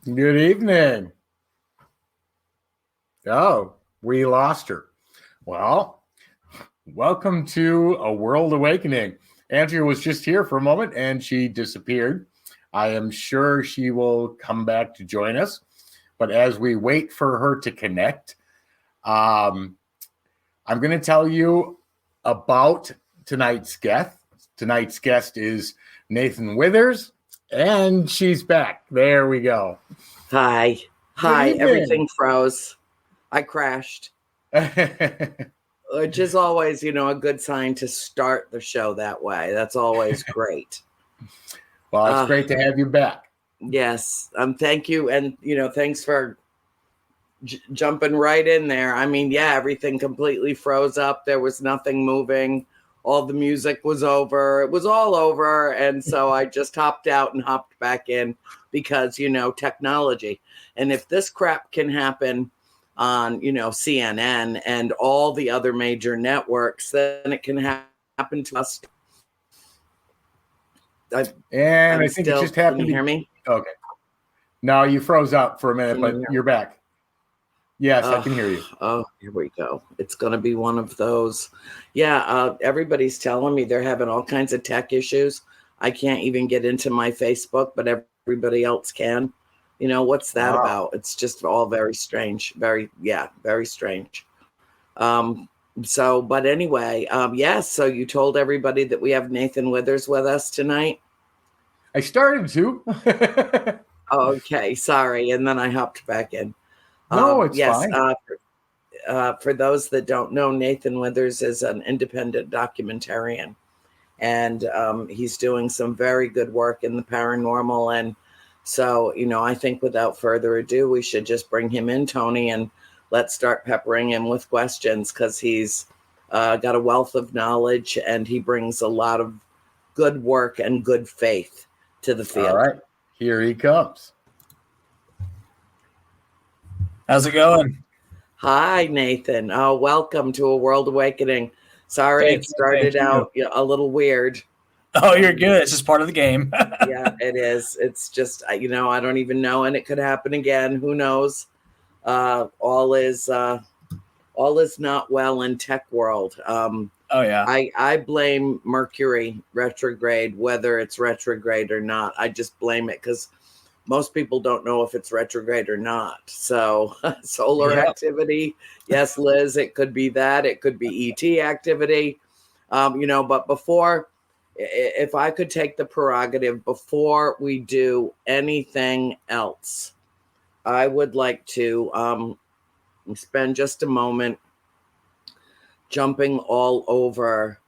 Good evening. Oh, we lost her. Well, welcome to A World Awakening. Andrea was just here for a moment and she disappeared. I am sure she will come back to join us. But as we wait for her to connect, I'm going to tell you about tonight's guest. Tonight's guest is Nathan Withers, and she's back. There we go. Hi. Hi. Everything froze. I crashed. Which is always, a good sign to start the show that way. That's always great. Well, it's great to have you back. Yes. Thank you. And, thanks for jumping right in there. I mean, yeah, everything completely froze up. There was nothing moving. All the music was over. It was all over. And so I just hopped out and hopped back in because, technology. And if this crap can happen on, CNN and all the other major networks, then it can happen to us. I think it just happened. Can you hear me? Okay. No, you froze up for a minute, but you're back. Yes, I can hear you. Oh, here we go. It's going to be one of those. Yeah, everybody's telling me they're having all kinds of tech issues. I can't even get into my Facebook, but everybody else can. What's that about? It's just all very strange. Very strange. But anyway, yes. So you told everybody that we have Nathan Withers with us tonight? I started to. Okay, sorry. And then I hopped back in. No, it's fine. For those that don't know, Nathan Withers is an independent documentarian, and he's doing some very good work in the paranormal. And so, I think without further ado, we should just bring him in, Tony, and let's start peppering him with questions because he's got a wealth of knowledge and he brings a lot of good work and good faith to the field. All right, here he comes. How's it going? Hi, Nathan. Oh, welcome to A World Awakening. Sorry, it started out a little weird. Oh, you're good. It's just part of the game. Yeah, it is. It's just, I don't even know. And it could happen again. Who knows? All is not well in tech world. Oh, yeah. I blame Mercury retrograde, whether it's retrograde or not. I just blame it because most people don't know if it's retrograde or not. So solar activity. Yes, Liz, it could be that. It could be ET activity. But before, if I could take the prerogative before we do anything else, I would like to spend just a moment jumping all over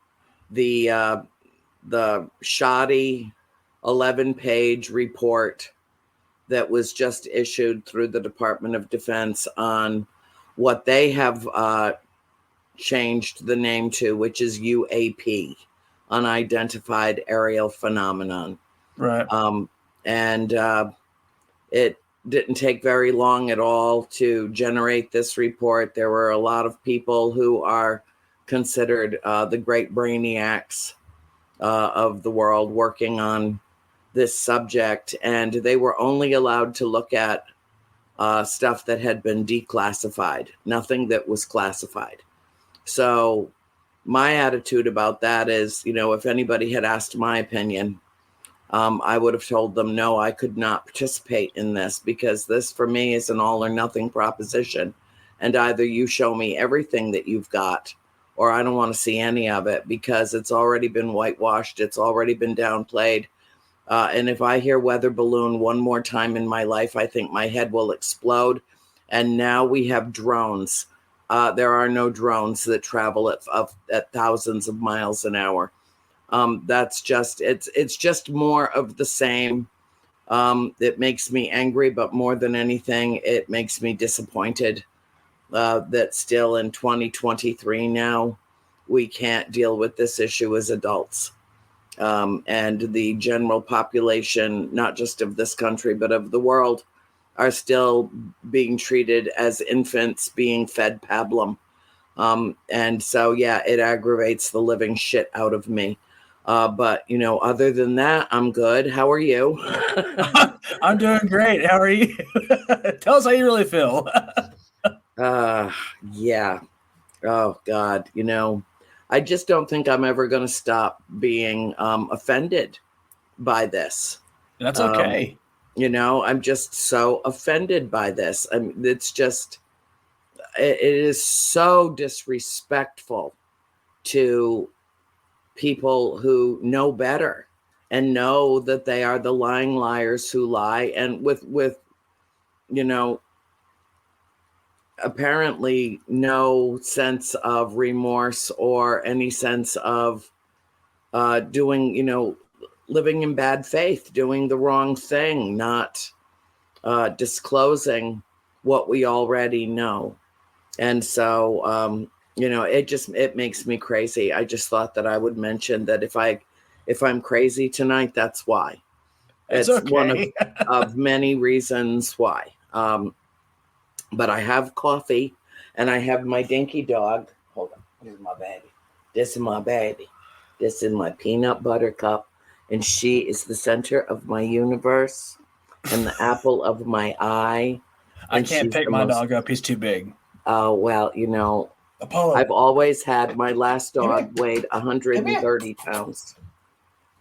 the shoddy 11-page report that was just issued through the Department of Defense on what they have changed the name to, which is UAP, Unidentified Aerial Phenomenon. Right. It didn't take very long at all to generate this report. There were a lot of people who are considered the great brainiacs of the world working on this subject, and they were only allowed to look at stuff that had been declassified, nothing that was classified. So my attitude about that is, if anybody had asked my opinion, I would have told them, no, I could not participate in this because this for me is an all or nothing proposition. And either you show me everything that you've got, or I don't want to see any of it because it's already been whitewashed. It's already been downplayed. And if I hear weather balloon one more time in my life, I think my head will explode. And now we have drones. There are no drones that travel at thousands of miles an hour. That's just, it's just more of the same. It makes me angry, but more than anything, it makes me disappointed that still in 2023 now, we can't deal with this issue as adults. And the general population, not just of this country, but of the world, are still being treated as infants being fed pablum. And so, yeah, it aggravates the living shit out of me. But other than that, I'm good. How are you? I'm doing great. How are you? Tell us how you really feel. Yeah. Oh God. I just don't think I'm ever going to stop being offended by this. That's okay. I'm just so offended by this. I mean, it's just, it is so disrespectful to people who know better and know that they are the lying liars who lie, and with apparently no sense of remorse or any sense of doing, living in bad faith, doing the wrong thing, not disclosing what we already know. And so, it makes me crazy. I just thought that I would mention that if I'm crazy tonight, that's why. It's It's one okay. of many reasons why. But I have coffee and I have my dinky dog. Hold on. Here's my baby. This is my baby. This is my peanut butter cup. And she is the center of my universe and the apple of my eye. I And can't she's pick the my most- dog up. He's too big. Oh, well, Apollo. I've always had, my last dog weighed 130 pounds.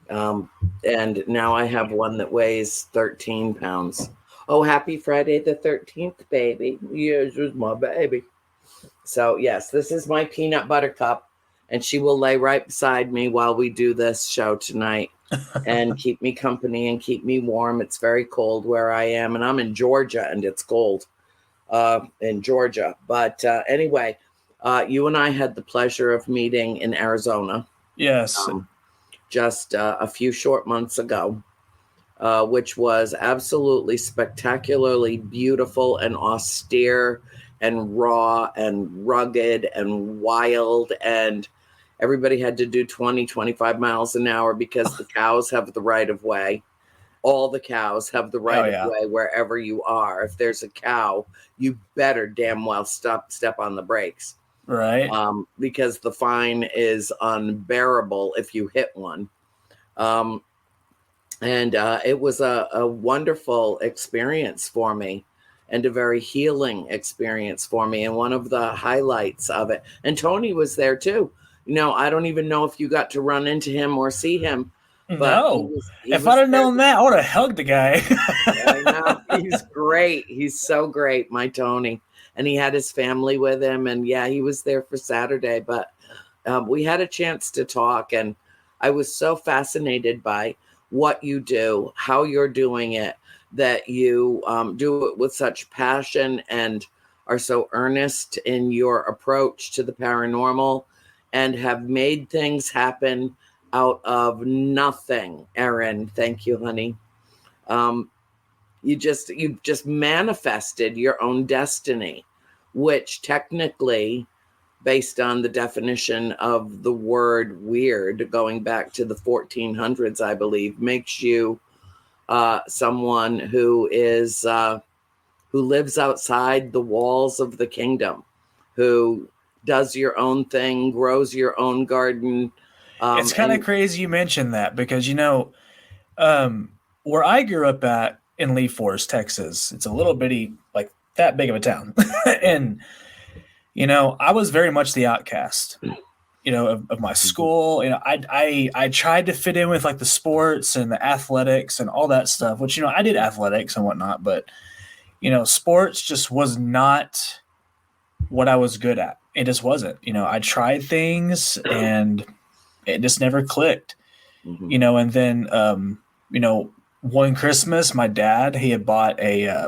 And now I have one that weighs 13 pounds. Oh, happy Friday the 13th, baby. Yes, is my baby. So, yes, this is my peanut butter cup, and she will lay right beside me while we do this show tonight and keep me company and keep me warm. It's very cold where I am, and I'm in Georgia, and it's cold in Georgia. But anyway, you and I had the pleasure of meeting in Arizona. Yes. Just a few short months ago, which was absolutely spectacularly beautiful and austere and raw and rugged and wild. And everybody had to do 20, 25 miles an hour because the cows have the right of way. All the cows have the right of way wherever you are. If there's a cow, you better damn well step on the brakes. Right. Because the fine is unbearable if you hit one. And it was a wonderful experience for me and a very healing experience for me. And one of the highlights of it, and Tony was there too. I don't even know if you got to run into him or see him. But No. he If was I'd have there. known that, I would have hugged the guy. I know. He's great. He's so great, my Tony. And he had his family with him. And yeah, he was there for Saturday. But we had a chance to talk. And I was so fascinated by what you do, how you're doing it, that you do it with such passion and are so earnest in your approach to the paranormal and have made things happen out of nothing. Erin, thank you, honey. You just manifested your own destiny, which technically, based on the definition of the word weird, going back to the 1400s, I believe, makes you someone who is who lives outside the walls of the kingdom, who does your own thing, grows your own garden. It's kind of crazy you mentioned that because, where I grew up at in Lee Forest, Texas, it's a little bitty, like that big of a town. And, I was very much the outcast, of my school. I tried to fit in with like the sports and the athletics and all that stuff, which, I did athletics and whatnot, but, sports just was not what I was good at. It just wasn't. I tried things and it just never clicked, and then, one Christmas, my dad, he had bought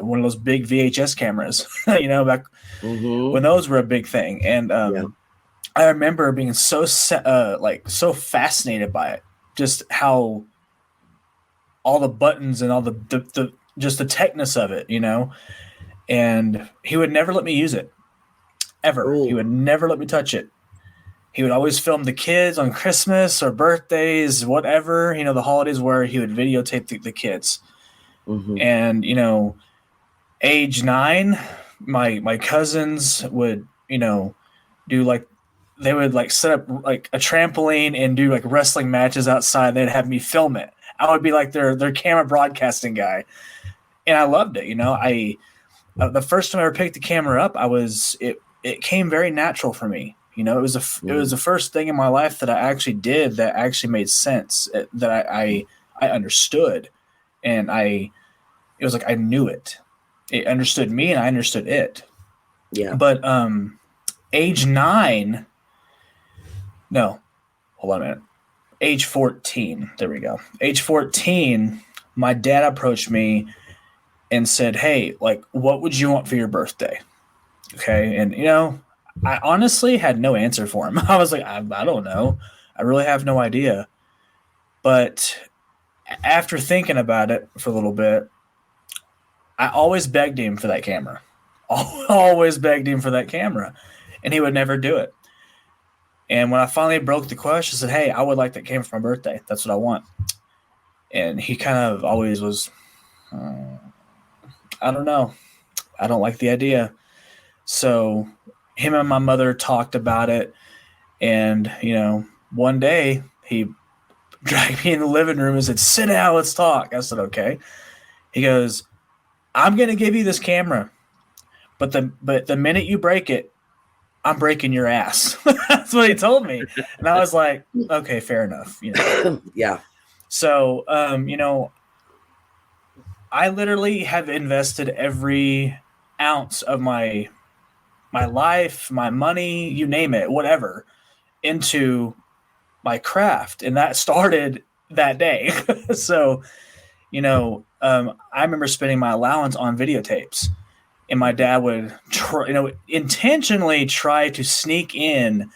one of those big VHS cameras, back when those were a big thing. And I remember being so fascinated by it, just how all the buttons and all the just the techness of it, and he would never let me use it ever. Ooh. He would never let me touch it. He would always film the kids on Christmas or birthdays, whatever, the holidays where he would videotape the kids. And, age 9, my cousins would, do like they would like set up like a trampoline and do like wrestling matches outside. They'd have me film it. I would be like their camera broadcasting guy, and I loved it. The first time I ever picked the camera up, it came very natural for me. It was the first thing in my life that I actually did that actually made sense, that I understood, and it was like I knew it. It understood me, and I understood it. Yeah. But age 9, no, hold on a minute. Age 14, there we go. Age 14, my dad approached me and said, "Hey, like, what would you want for your birthday?" Okay, and I honestly had no answer for him. I was like, I don't know. I really have no idea. But after thinking about it for a little bit, I always begged him for that camera. Always begged him for that camera, and he would never do it. And when I finally broke the question, I said, "Hey, I would like that camera for my birthday. That's what I want." And he kind of always was, I don't know. I don't like the idea. So him and my mother talked about it, and one day he dragged me in the living room and said, "Sit down, let's talk." I said, "Okay." He goes, "I'm going to give you this camera, but the minute you break it, I'm breaking your ass." That's what he told me, and I was like, "Okay, fair enough." Yeah. So I literally have invested every ounce of my life, my money, you name it, whatever, into my craft. And that started that day. So, I remember spending my allowance on videotapes, and my dad would intentionally try to sneak in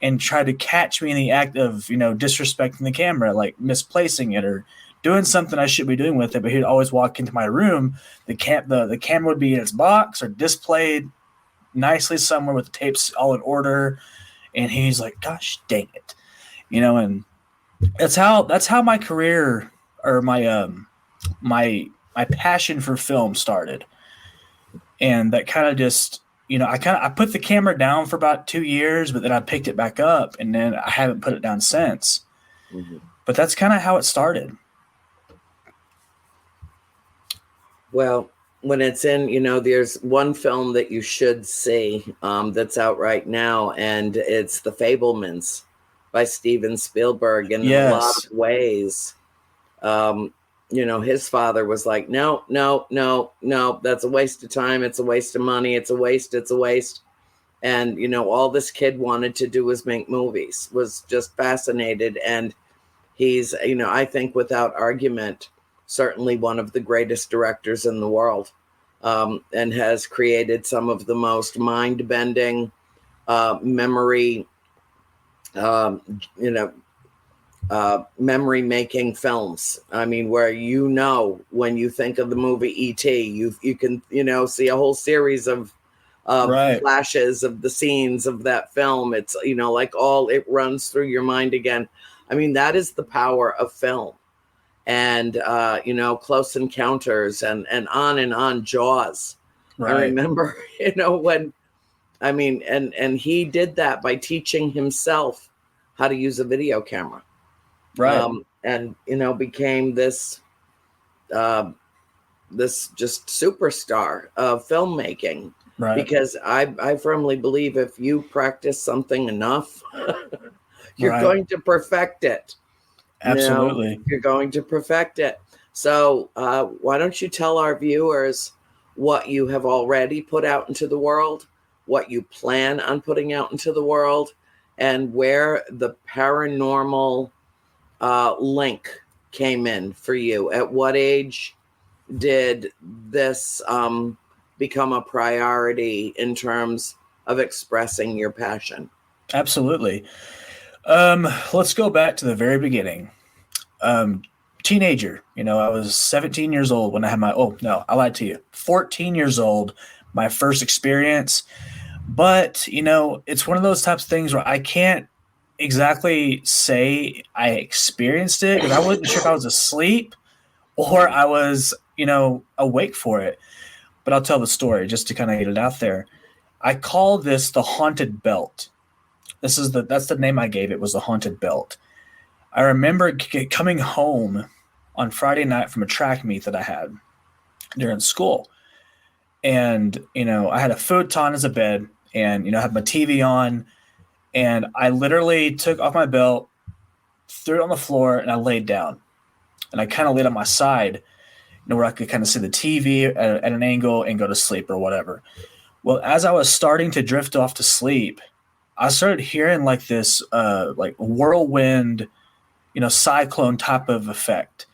and try to catch me in the act of, disrespecting the camera, like misplacing it or doing something I should be doing with it. But he'd always walk into my room. The camera would be in its box or displayed nicely somewhere with the tapes all in order. And he's like, "Gosh, dang it." And that's how my career, or my passion for film started. And that kind of just, I put the camera down for about 2 years, but then I picked it back up, and then I haven't put it down since. Mm-hmm. But that's kind of how it started. Well, when it's in, there's one film that you should see that's out right now, and it's The Fabelmans by Steven Spielberg. And in a lot of ways, his father was like, no, that's a waste of time. It's a waste of money. It's a waste. And, all this kid wanted to do was make movies, was just fascinated. And he's, I think without argument, certainly one of the greatest directors in the world, and has created some of the most mind-bending memory memory-making films. I mean, where when you think of the movie E.T., you can see a whole series of flashes of the scenes of that film. It's it runs through your mind again. I mean, that is the power of film. And Close Encounters and on, Jaws. Right. I remember, and he did that by teaching himself how to use a video camera. Right. And became this just superstar of filmmaking. Right. Because I firmly believe if you practice something enough, you're going to perfect it. Absolutely. You're going to perfect it. So why don't you tell our viewers what you have already put out into the world, what you plan on putting out into the world, and where the paranormal link came in for you. At what age did this become a priority in terms of expressing your passion? Absolutely. Let's go back to the very beginning. Teenager, I was 17 years old when I had I lied to you. 14 years old, my first experience. But, it's one of those types of things where I can't exactly say I experienced it, because I wasn't sure if I was asleep or I was, awake for it. But I'll tell the story just to kind of get it out there. I call this the haunted belt. That's the name I gave it, was the haunted belt. I remember coming home on Friday night from a track meet that I had during school. And, I had a futon as a bed and, I had my TV on, and I literally took off my belt, threw it on the floor, and I laid down. And I kind of laid on my side, where I could kind of see the TV at an angle and go to sleep or whatever. Well, as I was starting to drift off to sleep, I started hearing like this, like whirlwind, cyclone type of effect.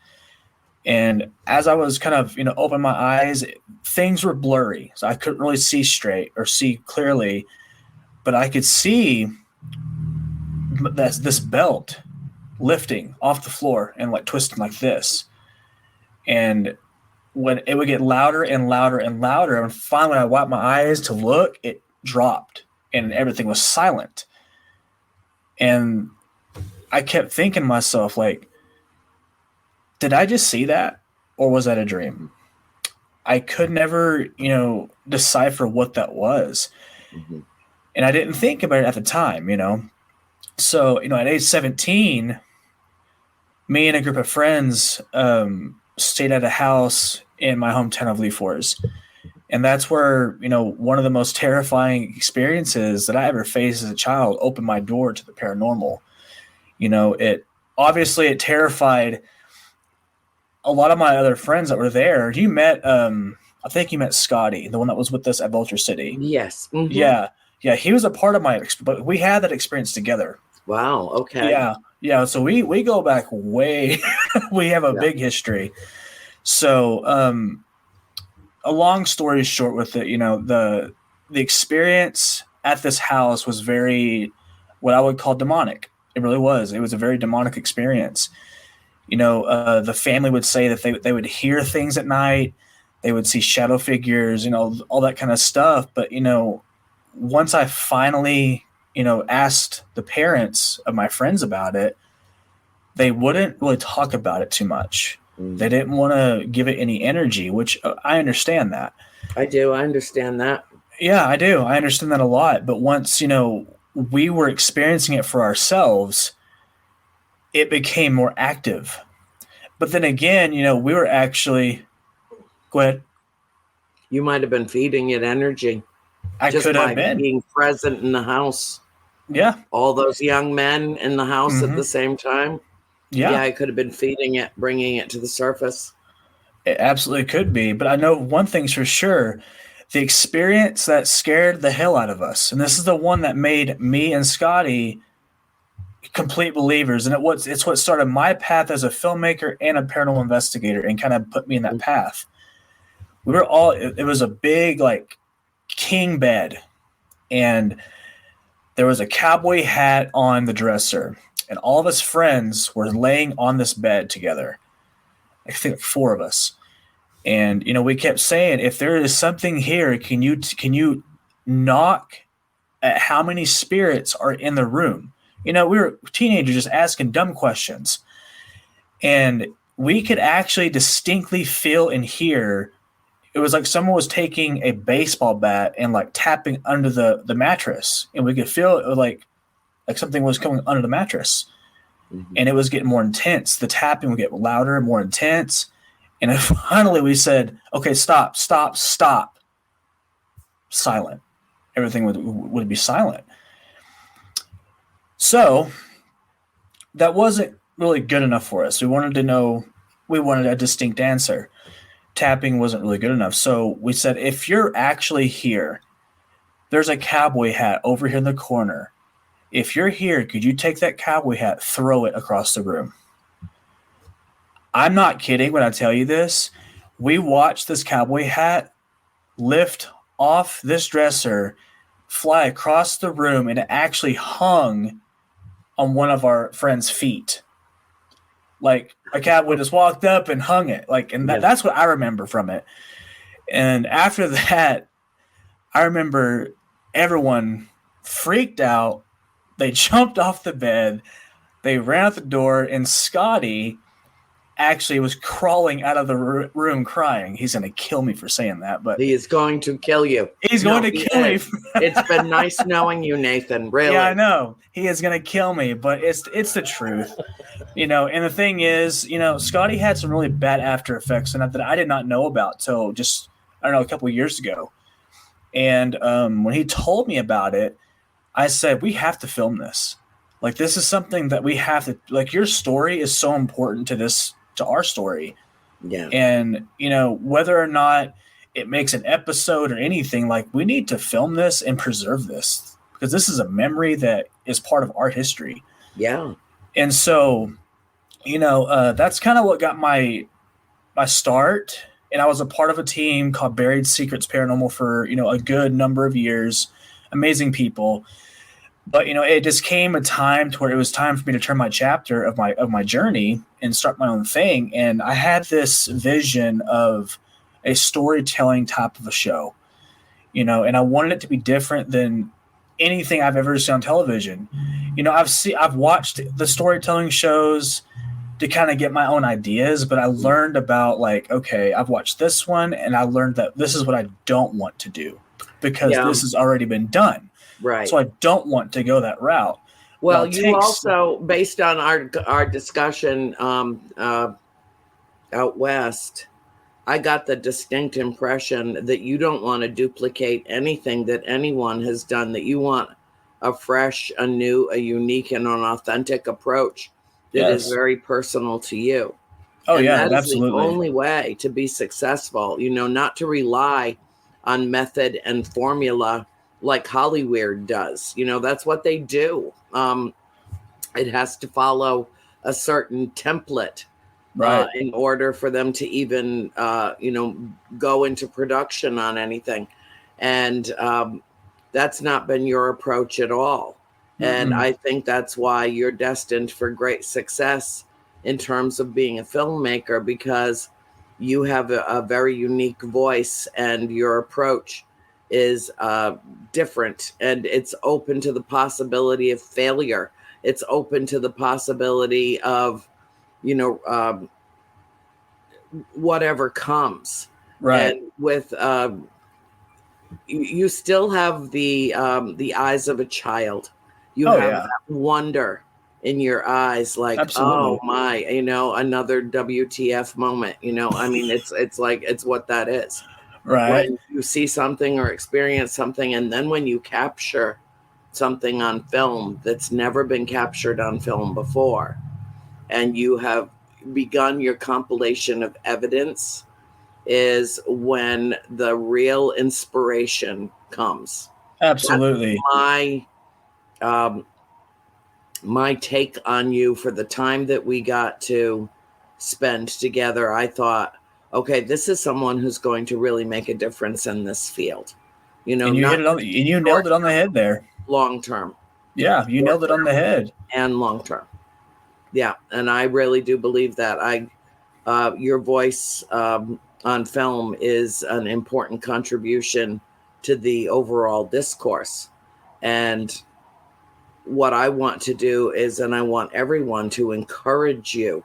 And as I was kind of, open my eyes, things were blurry. So I couldn't really see straight or see clearly, but I could see this belt lifting off the floor and like twisting like this. And when it would get louder and louder and louder, and finally when I wiped my eyes to look, it dropped and everything was silent. And I kept thinking to myself, like, did I just see that, or was that a dream? I could never, decipher what that was. Mm-hmm. And I didn't think about it at the time, So, at age 17, me and a group of friends stayed at a house in my hometown of Lee Forest. And that's where, one of the most terrifying experiences that I ever faced as a child opened my door to the paranormal. It terrified a lot of my other friends that were there. You met, I think you met Scotty, the one that was with us at Vulture City. Yes. Mm-hmm. Yeah. He was a part of but we had that experience together. Wow. Okay. Yeah. So we go back way, we have a big history. So, a long story short with it, the experience at this house was very, what I would call demonic. It really was. It was a very demonic experience. The family would say that they would hear things at night. They would see shadow figures, all that kind of stuff. But, once I finally, asked the parents of my friends about it, they wouldn't really talk about it too much. They didn't want to give it any energy, which I understand that. I do. I understand that. Yeah, I do. I understand that a lot. But once, we were experiencing it for ourselves, it became more active. But then again, we were actually, go ahead. You might have been feeding it energy. I just could by have been being present in the house. Yeah. All those young men in the house at the same time. Yeah. I could have been feeding it, bringing it to the surface. It absolutely could be. But I know one thing's for sure. The experience that scared the hell out of us, and this is the one that made me and Scotty complete believers, and it's what started my path as a filmmaker and a paranormal investigator and kind of put me in that path. We were all, it was a big like king bed, and there was a cowboy hat on the dresser, and all of us friends were laying on this bed together. I think like 4 of us. And, we kept saying, if there is something here, can you knock at how many spirits are in the room? We were teenagers just asking dumb questions. And we could actually distinctly feel and hear. It was like someone was taking a baseball bat and like tapping under the mattress. And we could feel it like something was coming under the mattress. Mm-hmm. And it was getting more intense. The tapping would get louder and more intense. And then finally we said, okay, stop. Silent. Everything would be silent. So that wasn't really good enough for us. We wanted a distinct answer. Tapping wasn't really good enough. So we said, if you're actually here, there's a cowboy hat over here in the corner. If you're here, could you take that cowboy hat, throw it across the room? I'm not kidding when I tell you this. We watched this cowboy hat lift off this dresser, fly across the room, and it actually hung on one of our friend's feet. Like a cowboy just walked up and hung it. That's what I remember from it. And after that, I remember everyone freaked out. They jumped off the bed. They ran out the door, and Scotty actually was crawling out of the room crying. He's going to kill me for saying that, but He is going to kill you. he's going to kill me. It's been nice knowing you, Nathan. Really. Yeah, I know. He is going to kill me, but it's the truth. And the thing is, Scotty had some really bad after effects and that I did not know about till just, I don't know, a couple of years ago. And when he told me about it, I said, we have to film this. Like, this is something that we have to, like, your story is so important to our story. Yeah. And, whether or not it makes an episode or anything, like, we need to film this and preserve this because this is a memory that is part of our history. Yeah. And so, that's kind of what got my start. And I was a part of a team called Buried Secrets Paranormal for, a good number of years. Amazing people. But, it just came a time to where it was time for me to turn my chapter of my journey and start my own thing. And I had this vision of a storytelling type of a show, and I wanted it to be different than anything I've ever seen on television. I've watched the storytelling shows to kind of get my own ideas, but I learned about okay, I've watched this one and I learned that this is what I don't want to do because this has already been done. Right. So I don't want to go that route. Well, you also, based on our discussion out west, I got the distinct impression that you don't want to duplicate anything that anyone has done, that you want a fresh, a new, a unique, and an authentic approach that is very personal to you. Oh, and yeah, that absolutely. Is the only way to be successful, not to rely on method and formula like Hollywood does. That's what they do. It has to follow a certain template in order for them to even, go into production on anything. And that's not been your approach at all. Mm-hmm. And I think that's why you're destined for great success in terms of being a filmmaker, because you have a very unique voice and your approach is different, and it's open to the possibility of failure. It's open to the possibility of, whatever comes. Right. And with you still have the eyes of a child. You have that wonder in your eyes, like, absolutely. Oh my, another WTF moment. I mean, it's like, it's what that is. Right. When you see something or experience something, and then when you capture something on film that's never been captured on film before, and you have begun your compilation of evidence, is when the real inspiration comes. Absolutely. That's my take on you for the time that we got to spend together. I thought, okay, this is someone who's going to really make a difference in this field. And you nailed it on the head there. Long term. Yeah, you nailed it on the head. And long term. Yeah, and I really do believe that. Your voice on film is an important contribution to the overall discourse. And what I want to do is, and I want everyone to encourage you,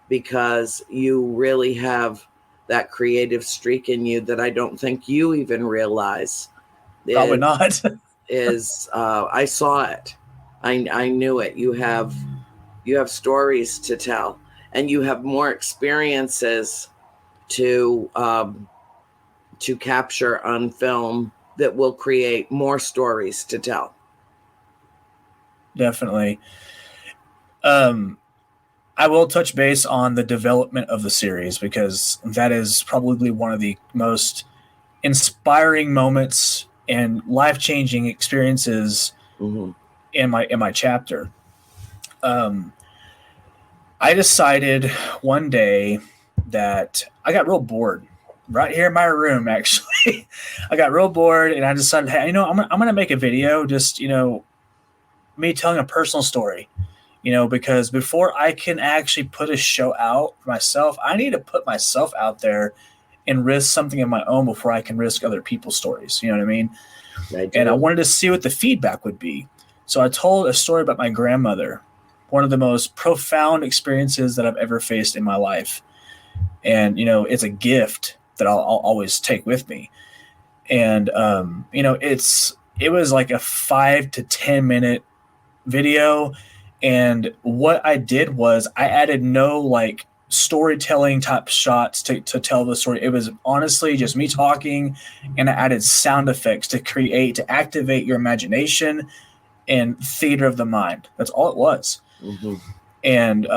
because you really have that creative streak in you that I don't think you even realize. Probably not. I saw it. I knew it. You have stories to tell, and you have more experiences to capture on film that will create more stories to tell. Definitely. I will touch base on the development of the series, because that is probably one of the most inspiring moments and life-changing experiences in my chapter. I decided one day that I got real bored right here in my room. Actually, I got real bored, and I decided, hey, I'm gonna make a video, just me telling a personal story. Because before I can actually put a show out for myself, I need to put myself out there and risk something of my own before I can risk other people's stories. You know what I mean? And I wanted to see what the feedback would be. So I told a story about my grandmother one of the most profound experiences that I've ever faced in my life. And, you know, it's a gift that I'll always take with me. And, you know, it was like a 5 to 10 minute video. And what I did was I added no like storytelling type shots to tell the story. It was honestly just me talking, and I added sound effects to activate your imagination and theater of the mind. That's all it was. Mm-hmm. And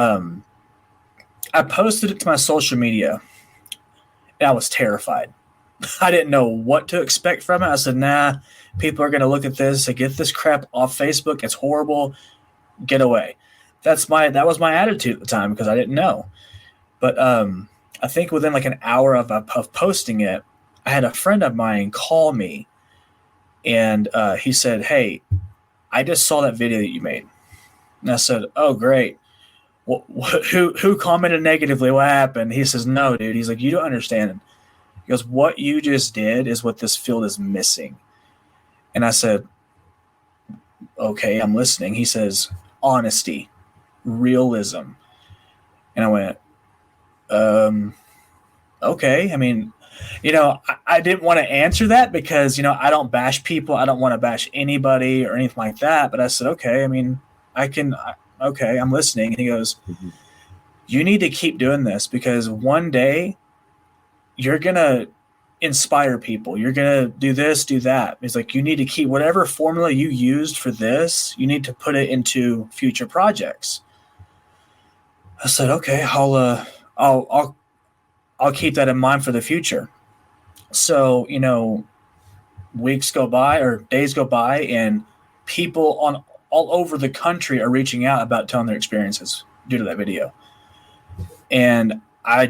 I posted it to my social media, and I was terrified. I didn't know what to expect from it. I said, nah, people are going to look at this and get this crap off Facebook. It's horrible. Get away. That was my attitude at the time, because I didn't know. But I think within like an hour of posting it, I had a friend of mine call me, and he said, hey, I just saw that video that you made. And I said, oh, great. Who commented negatively? What happened? He says, no, dude. He's like, you don't understand. He goes, what you just did is what this field is missing. And I said, okay, I'm listening. He says, honesty, realism. And I went, okay. I mean, you know, I didn't want to answer that because, you know, I don't bash people. I don't want to bash anybody or anything like that. But I said, okay, I mean, okay, I'm listening. And he goes, mm-hmm. You need to keep doing this, because one day you're going to inspire people. You're going to do this, do that. He's like, you need to keep whatever formula you used for this, you need to put it into future projects. I said, okay, I'll keep that in mind for the future. So, you know, weeks go by or days go by, and people all over the country are reaching out about telling their experiences due to that video. And I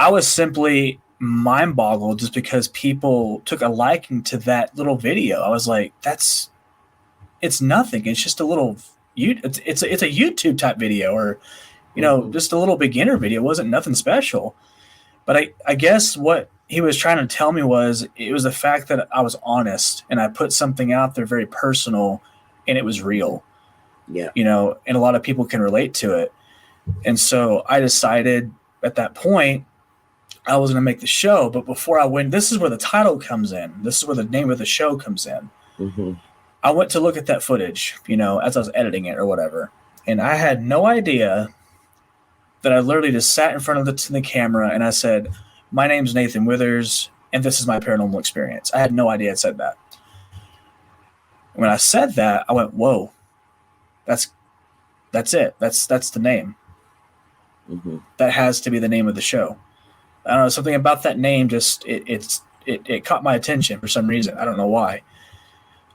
was simply mind boggled just because people took a liking to that little video. I was like, it's nothing. It's just a little, it's a YouTube type video, or, you know, just a little beginner video. It wasn't nothing special. But I guess what he was trying to tell me was, it was the fact that I was honest and I put something out there very personal, and it was real. Yeah. You know, and a lot of people can relate to it. And so I decided at that point I was going to make the show. But before I went, this is where the title comes in. This is where the name of the show comes in. Mm-hmm. I went to look at that footage, you know, as I was editing it or whatever. And I had no idea that I literally just sat in front of the camera and I said, my name's Nathan Withers, and this is my paranormal experience. I had no idea I said that. When I said that, I went, whoa, that's it. That's the name. Mm-hmm. That has to be the name of the show. I don't know, something about that name just it caught my attention for some reason. I don't know why.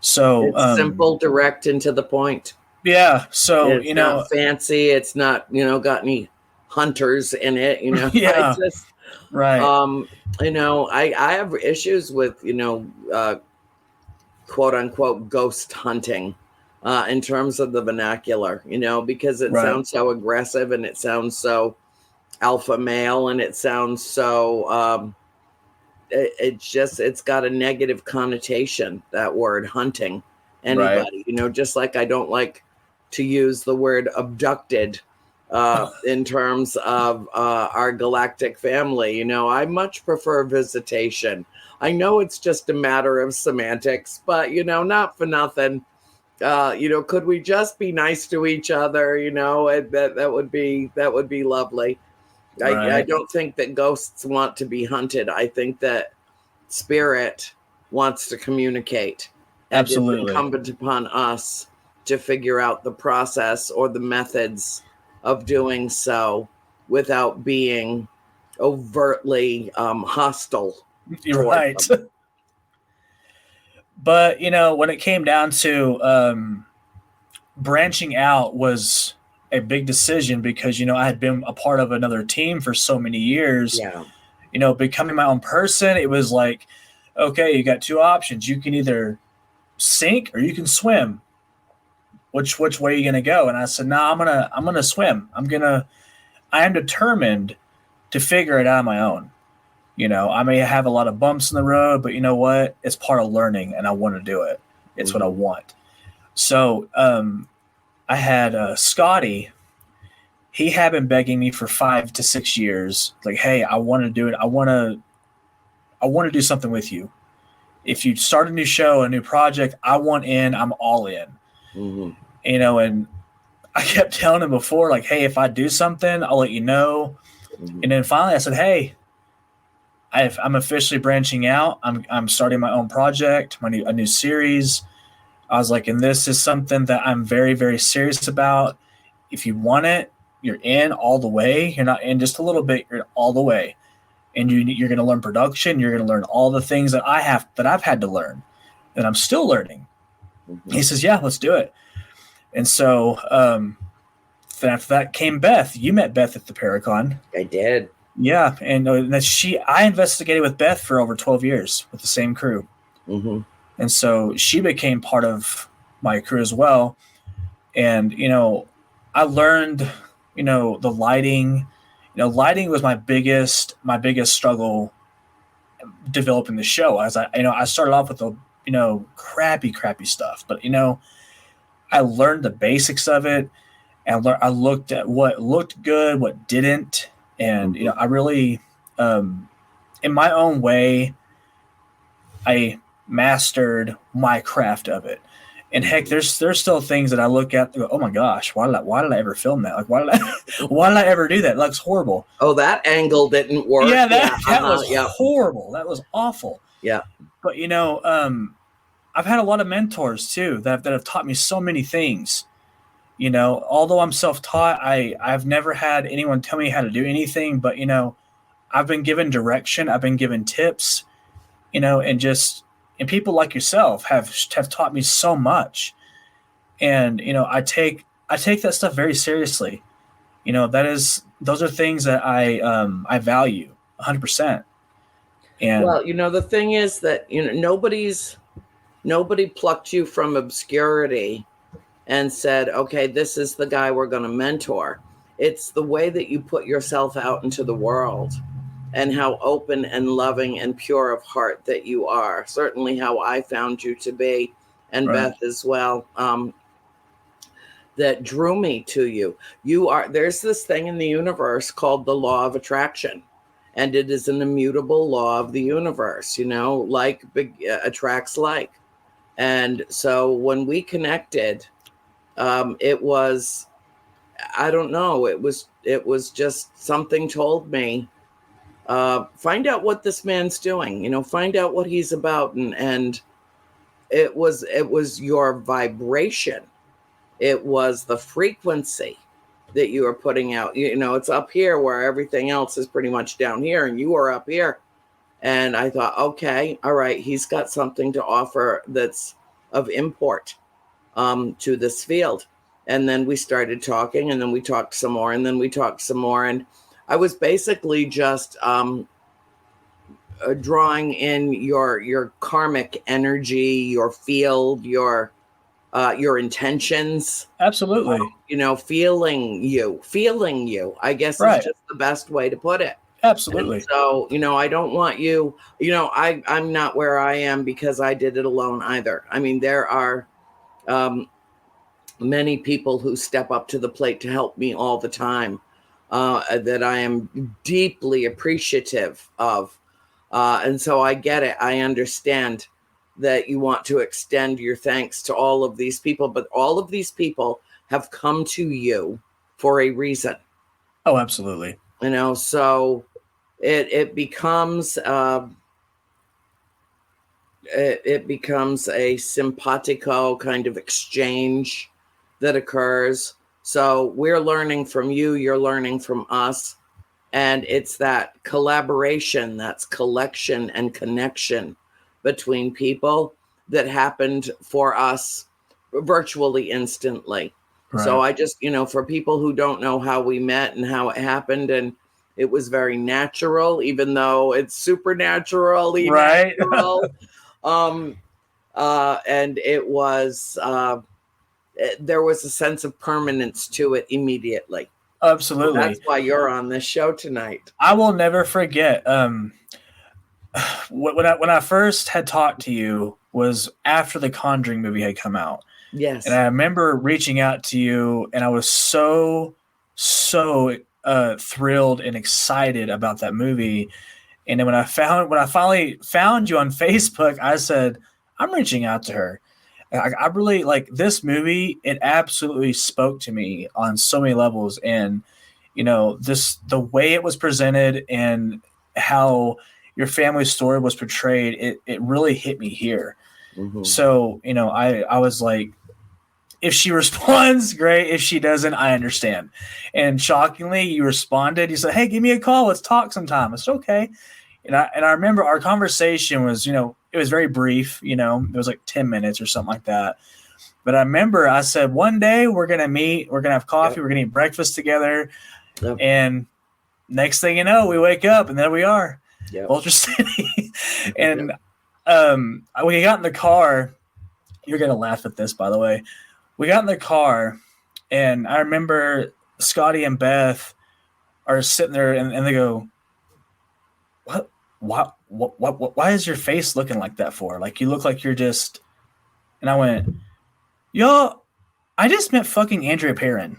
So it's simple, direct, and to the point. Yeah. So it's not fancy. It's not, you know, got any hunters in it. You know. Yeah. It's just, right. You know, I have issues with, you know, quote unquote ghost hunting. In terms of the vernacular, you know, because it sounds so aggressive, and it sounds so alpha male, and it sounds so, it's got a negative connotation, that word hunting anybody, you know, just like I don't like to use the word abducted in terms of our galactic family. You know, I much prefer visitation. I know it's just a matter of semantics, but, you know, not for nothing. You know, could we just be nice to each other? You know, that would be lovely. I don't think that ghosts want to be hunted. I think that spirit wants to communicate. Absolutely. It's incumbent upon us to figure out the process or the methods of doing so without being overtly hostile. You're right. But, you know, when it came down to branching out was a big decision, because, you know, I had been a part of another team for so many years. Yeah. You know, becoming my own person, it was like, okay, you got two options. You can either sink or you can swim. Which way are you going to go? And I said, no, I'm going to swim. I am determined to figure it out on my own. You know, I may have a lot of bumps in the road, but you know what? It's part of learning, and I want to do it. It's what I want. So I had Scotty. He had been begging me for 5 to 6 years, like, "Hey, I want to do it. I want to do something with you. If you start a new show, a new project, I want in. I'm all in." Mm-hmm. You know, and I kept telling him before, like, "Hey, if I do something, I'll let you know." Mm-hmm. And then finally, I said, "Hey, I'm officially branching out. I'm starting my own project, a new series." I was like, "And this is something that I'm very, very serious about. If you want it, you're in all the way. You're not in just a little bit. You're all the way, and you're going to learn production. You're going to learn all the things that I've had to learn, that I'm still learning." Mm-hmm. He says, "Yeah, let's do it." And so then after that came Beth. You met Beth at the Paracon. I did. Yeah, and I investigated with Beth for over 12 years with the same crew. Mm-hmm. And so she became part of my crew as well. And, I learned, the lighting. Lighting was my biggest struggle developing the show. As I started off with the, crappy stuff, but, I learned the basics of it, and I looked at what looked good, what didn't. And, I really, in my own way, I mastered my craft of it. And heck, there's still things that I look at and go, "Oh my gosh, why did I ever film that? Like, why did I ever do that? It looks horrible." Oh, that angle didn't work. Yeah, that was horrible. That was awful. Yeah. But I've had a lot of mentors too that have taught me so many things. Although I'm self-taught, I've never had anyone tell me how to do anything. But I've been given direction. I've been given tips. And people like yourself have taught me so much. And I take that stuff very seriously. Those are things that I value 100%. And well, the thing is that nobody plucked you from obscurity and said, "Okay, this is the guy we're going to mentor." It's the way that you put yourself out into the world, and how open and loving and pure of heart that you are. Certainly how I found you to be, and Right. Beth as well, that drew me to you. There's this thing in the universe called the law of attraction, and it is an immutable law of the universe, like attracts like. And so when we connected, it was, I don't know, it was just something told me, find out what this man's doing, find out what he's about. And it was your vibration. It was the frequency that you are putting out. It's up here where everything else is pretty much down here, and you are up here. And I thought, okay, all right, he's got something to offer that's of import to this field. And then we started talking, and then we talked some more, and then we talked some more. And I was basically just drawing in your karmic energy, your field, your intentions. Absolutely. Feeling you, I guess, Right. is just the best way to put it. Absolutely. And so, I don't want you, I'm not where I am because I did it alone either. I mean, there are many people who step up to the plate to help me all the time, that I am deeply appreciative of. And so I get it. I understand that you want to extend your thanks to all of these people, but all of these people have come to you for a reason. Oh, absolutely. So it becomes it becomes a simpatico kind of exchange that occurs. So we're learning from you, you're learning from us, and it's that collaboration, that's collection and connection between people that happened for us virtually instantly. Right. So I just, for people who don't know how we met and how it happened, and it was very natural, even though it's supernaturally Right. natural. And it was, there was a sense of permanence to it immediately. Absolutely. That's why you're on this show tonight. I will never forget. When I first had talked to you was after the Conjuring movie had come out. Yes. And I remember reaching out to you, and I was so thrilled and excited about that movie. And then when I finally found you on Facebook, I said, I'm reaching out to her. I really like this movie. It absolutely spoke to me on so many levels. And, the way it was presented and how your family's story was portrayed, it really hit me here. Mm-hmm. So, I was like, if she responds, great. If she doesn't, I understand. And shockingly, you responded. You said, hey, give me a call. Let's talk sometime. I said, okay. And I remember our conversation was, it was very brief. It was like 10 minutes or something like that. But I remember I said, one day we're going to meet. We're going to have coffee. Yep. We're going to eat breakfast together. Yep. And next thing you know, we wake up and there we are. Yep. Ultra City. And when we got in the car, you're going to laugh at this, by the way. We got in the car, and I remember Scotty and Beth are sitting there, and they go, "What? Why is your face looking like that for? Like, you look like you're just..." And I went, "Y'all, I just met fucking Andrea Perrin.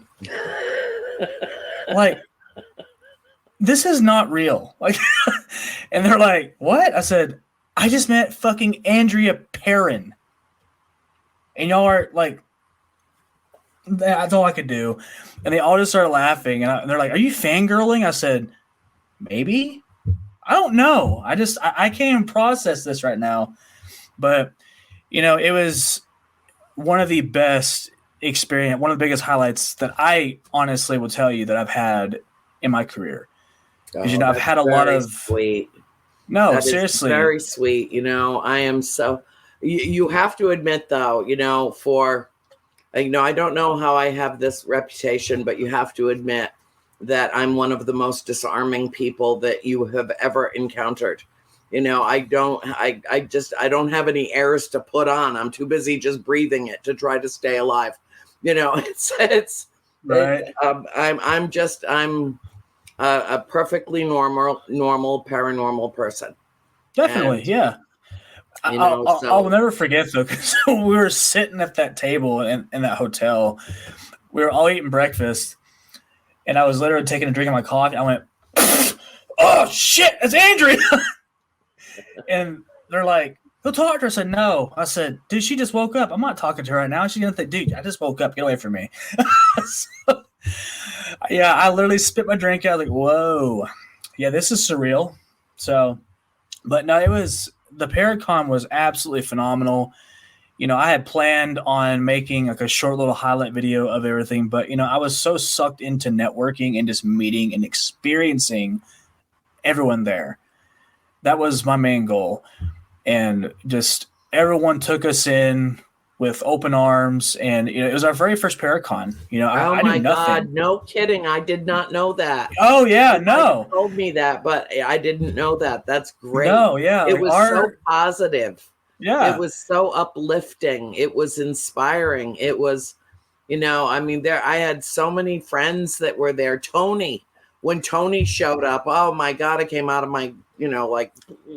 Like, this is not real." Like, and they're like, "What?" I said, "I just met fucking Andrea Perrin. And y'all are like..." That's all I could do. And they all just started laughing. And they're like, "Are you fangirling?" I said, "Maybe. I don't know. I can't even process this right now." But, it was one of the best experience, one of the biggest highlights that I honestly will tell you that I've had in my career. Because, I've had a lot of... Sweet. No, that seriously. Very sweet. I am so... You have to admit, though, I don't know how I have this reputation, but you have to admit that I'm one of the most disarming people that you have ever encountered. I don't have any airs to put on. I'm too busy just breathing it to try to stay alive. It's right. I'm a perfectly normal paranormal person. Definitely. And, yeah. I'll never forget, though, because we were sitting at that table in that hotel. We were all eating breakfast, and I was literally taking a drink of my coffee. I went, "Oh, shit, it's Andrea." And they're like, "Go talk to her." I said, "No." I said, "Dude, she just woke up. I'm not talking to her right now." She's going to think, "Dude, I just woke up. Get away from me." So, yeah, I literally spit my drink out. Like, whoa. Yeah, this is surreal. So, but no, it was... The Paracon was absolutely phenomenal. I had planned on making like a short little highlight video of everything, but I was so sucked into networking and just meeting and experiencing everyone there. That was my main goal. And just everyone took us in with open arms, and it was our very first Paracon. I knew nothing. God, no kidding! I did not know that. Oh yeah, no. You told me that, but I didn't know that. That's great. No, yeah, it was so positive. Yeah, it was so uplifting. It was inspiring. It was, I had so many friends that were there. Tony, when Tony showed up, oh my God, I came out of my,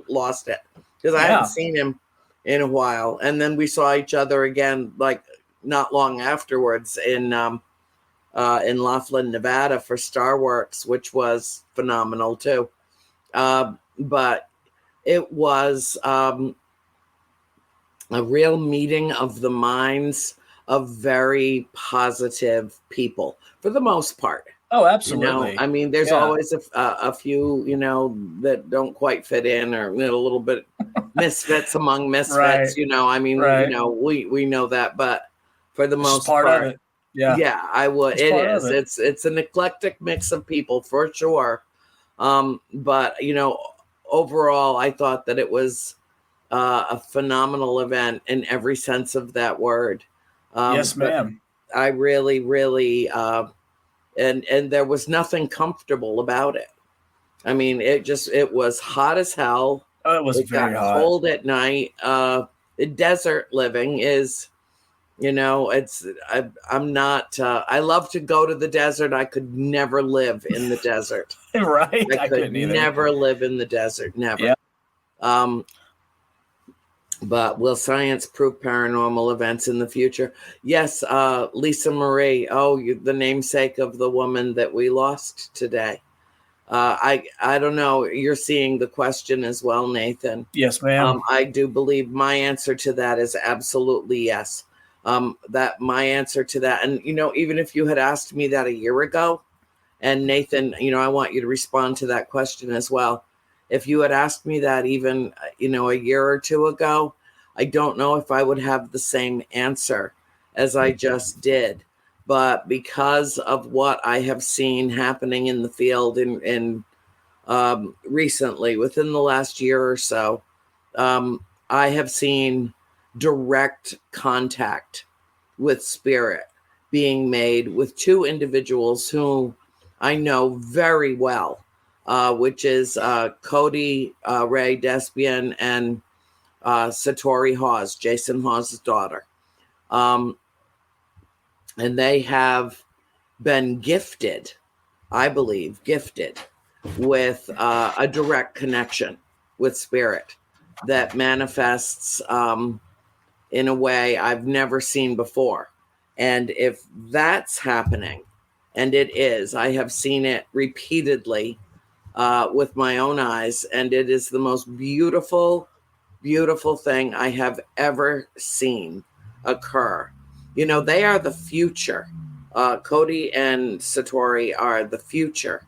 lost it because I hadn't seen him in a while. And then we saw each other again, like not long afterwards in Laughlin, Nevada for Starworks, which was phenomenal too. But it was a real meeting of the minds of very positive people for the most part. Oh, absolutely. There's always a few, that don't quite fit in, or a little bit misfits among misfits. Right. We know that, but for the most part of it. Yeah, I would. It is. It's an eclectic mix of people for sure. But overall, I thought that it was a phenomenal event in every sense of that word. Yes, ma'am. I really, really. And there was nothing comfortable about it. It was hot as hell. Oh, it was very hot. Cold at night. The desert living is, I'm not, I love to go to the desert. I could never live in the desert. Right. I could never live in the desert. Never. Yeah. But will science prove paranormal events in the future? Yes, Lisa Marie. Oh, the namesake of the woman that we lost today. I don't know. You're seeing the question as well, Nathan. Yes, ma'am. I do believe my answer to that is absolutely yes. That my answer to that, and even if you had asked me that a year ago, and Nathan, I want you to respond to that question as well. If you had asked me that even, a year or two ago, I don't know if I would have the same answer as I just did. But because of what I have seen happening in the field in recently, within the last year or so, I have seen direct contact with spirit being made with two individuals who I know very well, which is Cody Ray Despian and Satori Hawes, Jason Hawes' daughter. And they have been gifted, I believe, with a direct connection with spirit that manifests in a way I've never seen before. And if that's happening, and it is, I have seen it repeatedly with my own eyes, and it is the most beautiful, beautiful thing I have ever seen occur. They are the future. Cody and Satori are the future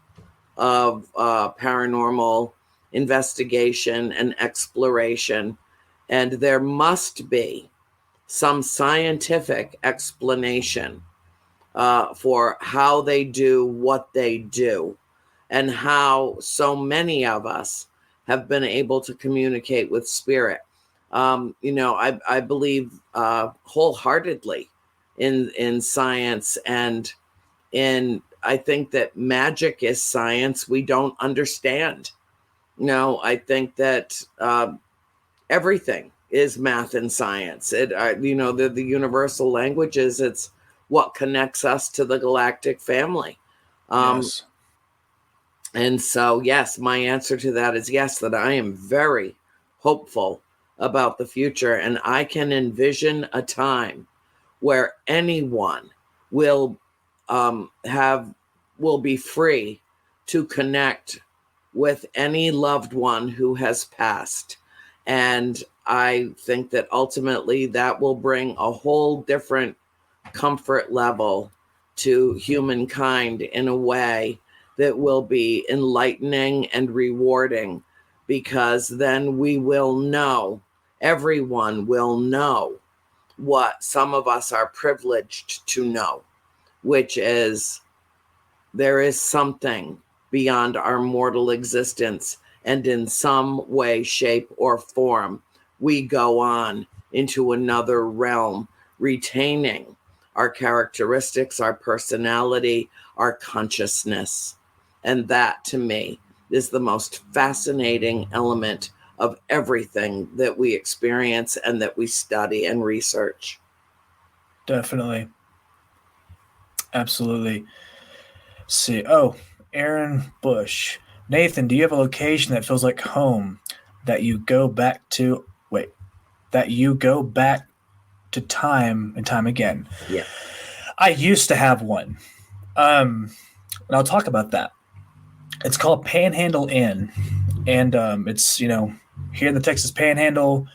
of paranormal investigation and exploration. And there must be some scientific explanation for how they do what they do, and how so many of us have been able to communicate with spirit. I believe wholeheartedly in science, and I think that magic is science we don't understand. I think that everything is math and science. The universal languages. It's what connects us to the galactic family. Yes. And so, yes, my answer to that is yes, that I am very hopeful about the future. And I can envision a time where anyone will be free to connect with any loved one who has passed. And I think that ultimately that will bring a whole different comfort level to humankind in a way that will be enlightening and rewarding, because then we will know, everyone will know what some of us are privileged to know, which is there is something beyond our mortal existence, and in some way, shape, or form, we go on into another realm, retaining our characteristics, our personality, our consciousness. And that, to me, is the most fascinating element of everything that we experience and that we study and research. Definitely. Absolutely. Let's see. Oh, Aaron Bush. Nathan, do you have a location that feels like home that you go back to? That you go back to time and time again? Yeah. I used to have one. And I'll talk about that. It's called Panhandle Inn. And it's, here in the Texas Panhandle,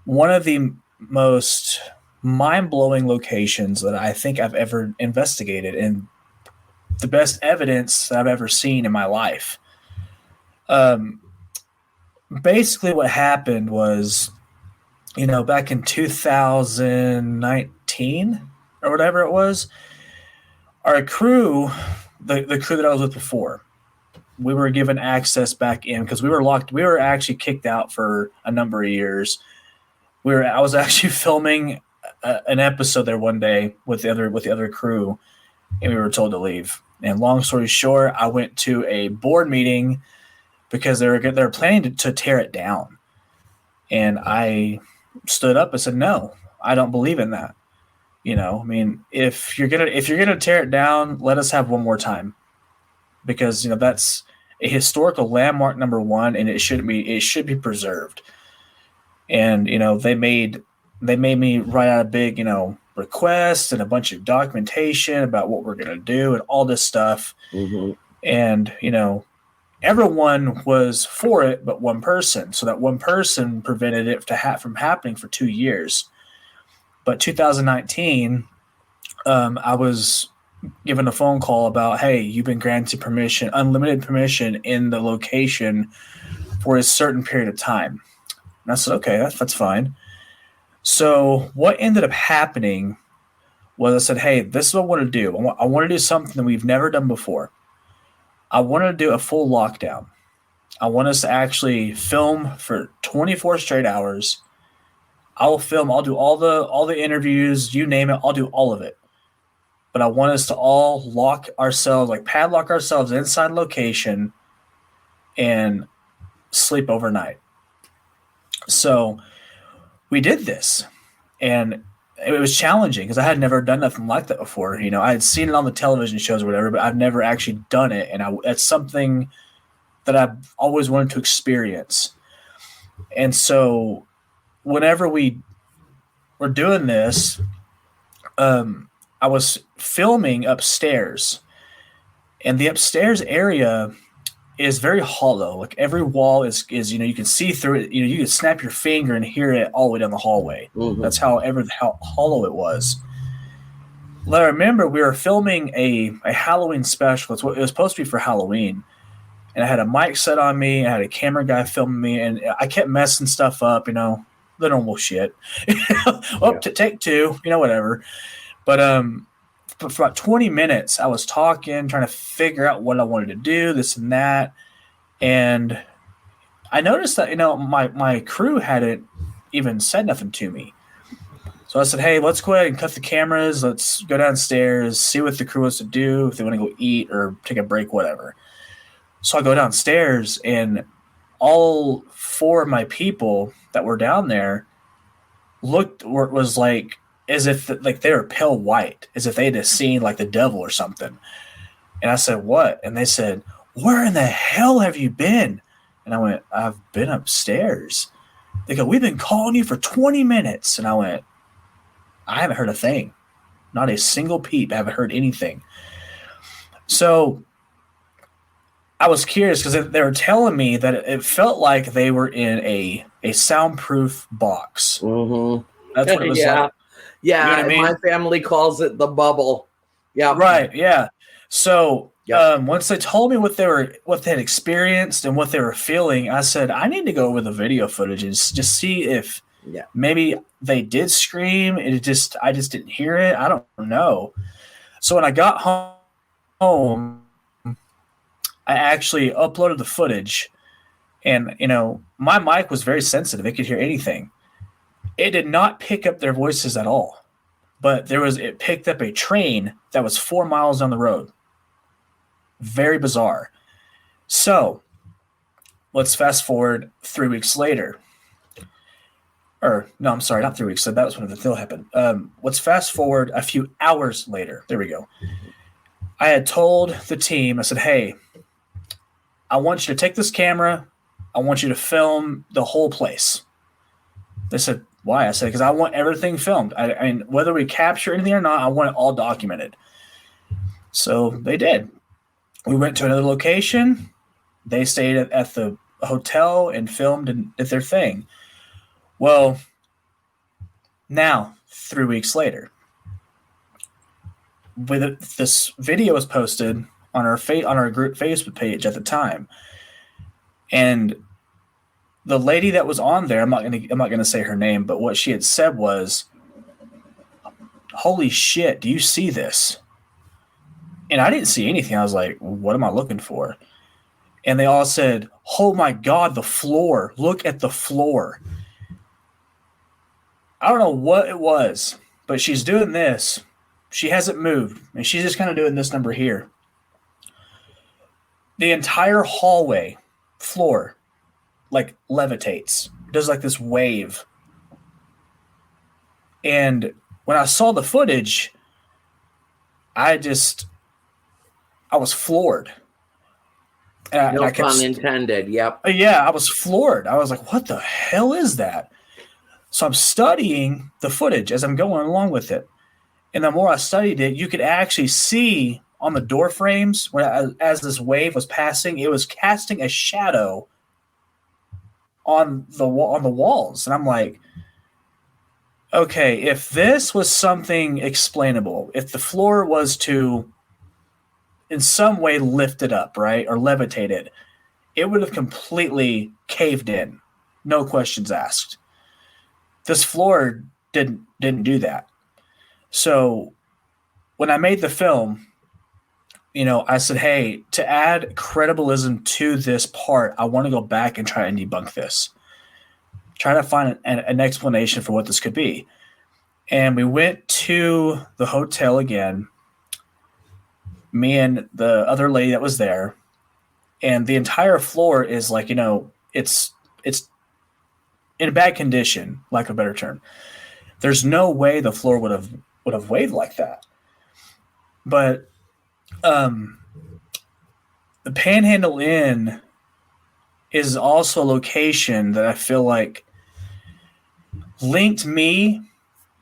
one of the most mind-blowing locations that I think I've ever investigated, and the best evidence that I've ever seen in my life. Basically what happened was, back in 2019 or whatever it was, our crew, the crew that I was with before, we were given access back in because we were locked. We were actually kicked out for a number of years. I was actually filming an episode there one day with the other crew, and we were told to leave. And long story short, I went to a board meeting because they were planning to tear it down, and I stood up and said, "No, I don't believe in that." If you're gonna tear it down, let us have one more time, because that's a historical landmark, number one, and it should be preserved. And they made me write out a big request and a bunch of documentation about what we're going to do and all this stuff. Mm-hmm. And everyone was for it but one person, so that one person prevented it from happening for 2 years. But 2019, I was given a phone call about, hey, you've been granted permission, unlimited permission in the location for a certain period of time. And I said, okay, that's fine. So what ended up happening was I said, hey, this is what I want to do. I want to do something that we've never done before. I want to do a full lockdown. I want us to actually film for 24 straight hours. I'll film. I'll do all the interviews. You name it. I'll do all of it. But I want us to all padlock ourselves inside location and sleep overnight. So we did this, and it was challenging because I had never done nothing like that before. I had seen it on the television shows or whatever, but I've never actually done it. And that's something that I've always wanted to experience. And so whenever we were doing this, I was filming upstairs, and the upstairs area is very hollow. Like every wall is you can see through it. You can snap your finger and hear it all the way down the hallway. Mm-hmm. That's how hollow it was. Well, I remember we were filming a Halloween special. It was supposed to be for Halloween, and I had a mic set on me. I had a camera guy filming me, and I kept messing stuff up. The normal shit. Take two. Whatever. But for about 20 minutes, I was talking, trying to figure out what I wanted to do, this and that. And I noticed that, my crew hadn't even said nothing to me. So I said, hey, let's go ahead and cut the cameras. Let's go downstairs, see what the crew wants to do, if they want to go eat or take a break, whatever. So I go downstairs, and all 4 of my people that were down there was like, as if they were pale white, as if they had seen like the devil or something. And I said, what? And they said, where in the hell have you been? And I went, I've been upstairs. They go, we've been calling you for 20 minutes. And I went, I haven't heard a thing. Not a single peep. I haven't heard anything. So I was curious because they were telling me that it felt like they were in a soundproof box. Mm-hmm. That's what it was like. Yeah, you know what I mean? My family calls it the bubble. Yeah. Right, yeah. So once they told me what they had experienced and what they were feeling, I said, I need to go over the video footage and just see if maybe they did scream. I just didn't hear it. I don't know. So when I got home, I actually uploaded the footage, and my mic was very sensitive. It could hear anything. It did not pick up their voices at all, but it picked up a train that was 4 miles down the road. Very bizarre. So let's fast forward 3 weeks later. Or no, I'm sorry, not 3 weeks. So that was when the deal happened. Let's fast forward a few hours later. There we go. I had told the team, I said, hey, I want you to take this camera. I want you to film the whole place. They said, why? I said, because I want everything filmed. I mean, whether we capture anything or not, I want it all documented. So they did. We went to another location. They stayed at the hotel and filmed and did their thing. Well, now, 3 weeks later, this video was posted on our group Facebook page at the time, and the lady that was on there, I'm not gonna say her name, but what she had said was, "Holy shit, do you see this?" And I didn't see anything. I was like, "What am I looking for?" And they all said, "Oh my God, the floor! Look at the floor!" I don't know what it was, but she's doing this. She hasn't moved, and she's just kind of doing this number here. The entire hallway floor like levitates, does like this wave. And when I saw the footage, I was floored. No pun intended. Yep. Yeah, I was floored. I was like, what the hell is that? So I'm studying the footage as I'm going along with it. And the more I studied it, you could actually see on the door frames, as this wave was passing, it was casting a shadow on the walls. And I'm like, okay, if this was something explainable, if the floor was to in some way lift it up, right, or levitate it, it would have completely caved in, no questions asked. This floor didn't do that. So when I made the film, I said, hey, to add credibilism to this part, I want to go back and try and debunk this. Try to find an explanation for what this could be. And we went to the hotel again, me and the other lady that was there, and the entire floor is like, it's in a bad condition, lack of a better term. There's no way the floor would have waved like that. But the Panhandle Inn is also a location that I feel like linked me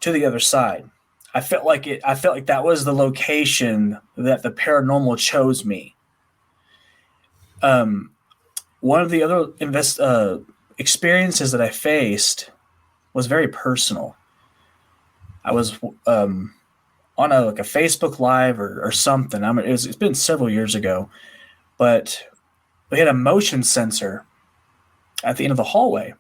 to the other side. I felt like that was the location that the paranormal chose me. One of the other experiences that I faced was very personal. I was on a Facebook Live or something. It's been several years ago, but we had a motion sensor at the end of the hallway,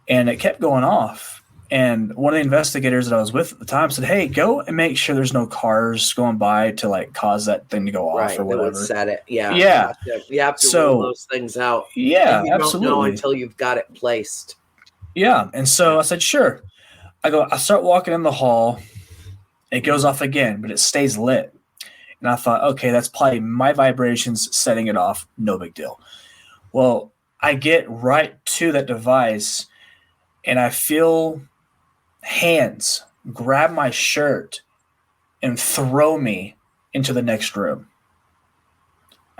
and it kept going off. And one of the investigators that I was with at the time said, "Hey, go and make sure there's no cars going by to cause that thing to go off or whatever." Set it, yeah. You have to rule those things out. Yeah, and you absolutely. Don't know until you've got it placed. Yeah, and so I said, "Sure." I start walking in the hall. It goes off again, but it stays lit. And I thought, okay, that's probably my vibrations setting it off. No big deal. Well, I get right to that device, and I feel hands grab my shirt and throw me into the next room.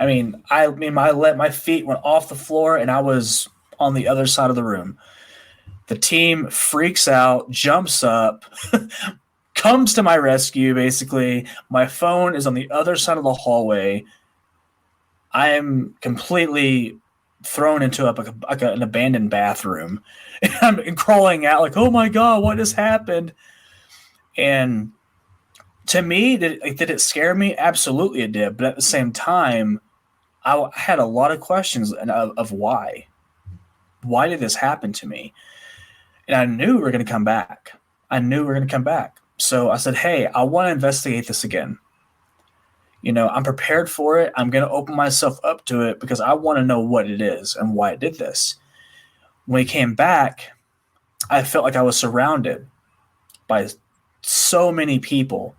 My feet went off the floor, and I was on the other side of the room. The team freaks out, jumps up, comes to my rescue, basically. My phone is on the other side of the hallway. I am completely thrown into an abandoned bathroom. And I'm crawling out like, oh my God, what has happened? And to me, did it scare me? Absolutely it did. But at the same time, I had a lot of questions of why. Why did this happen to me? And I knew we were going to come back. So I said, hey, I want to investigate this again. I'm prepared for it. I'm going to open myself up to it because I want to know what it is and why it did this. When we came back, I felt like I was surrounded by so many people.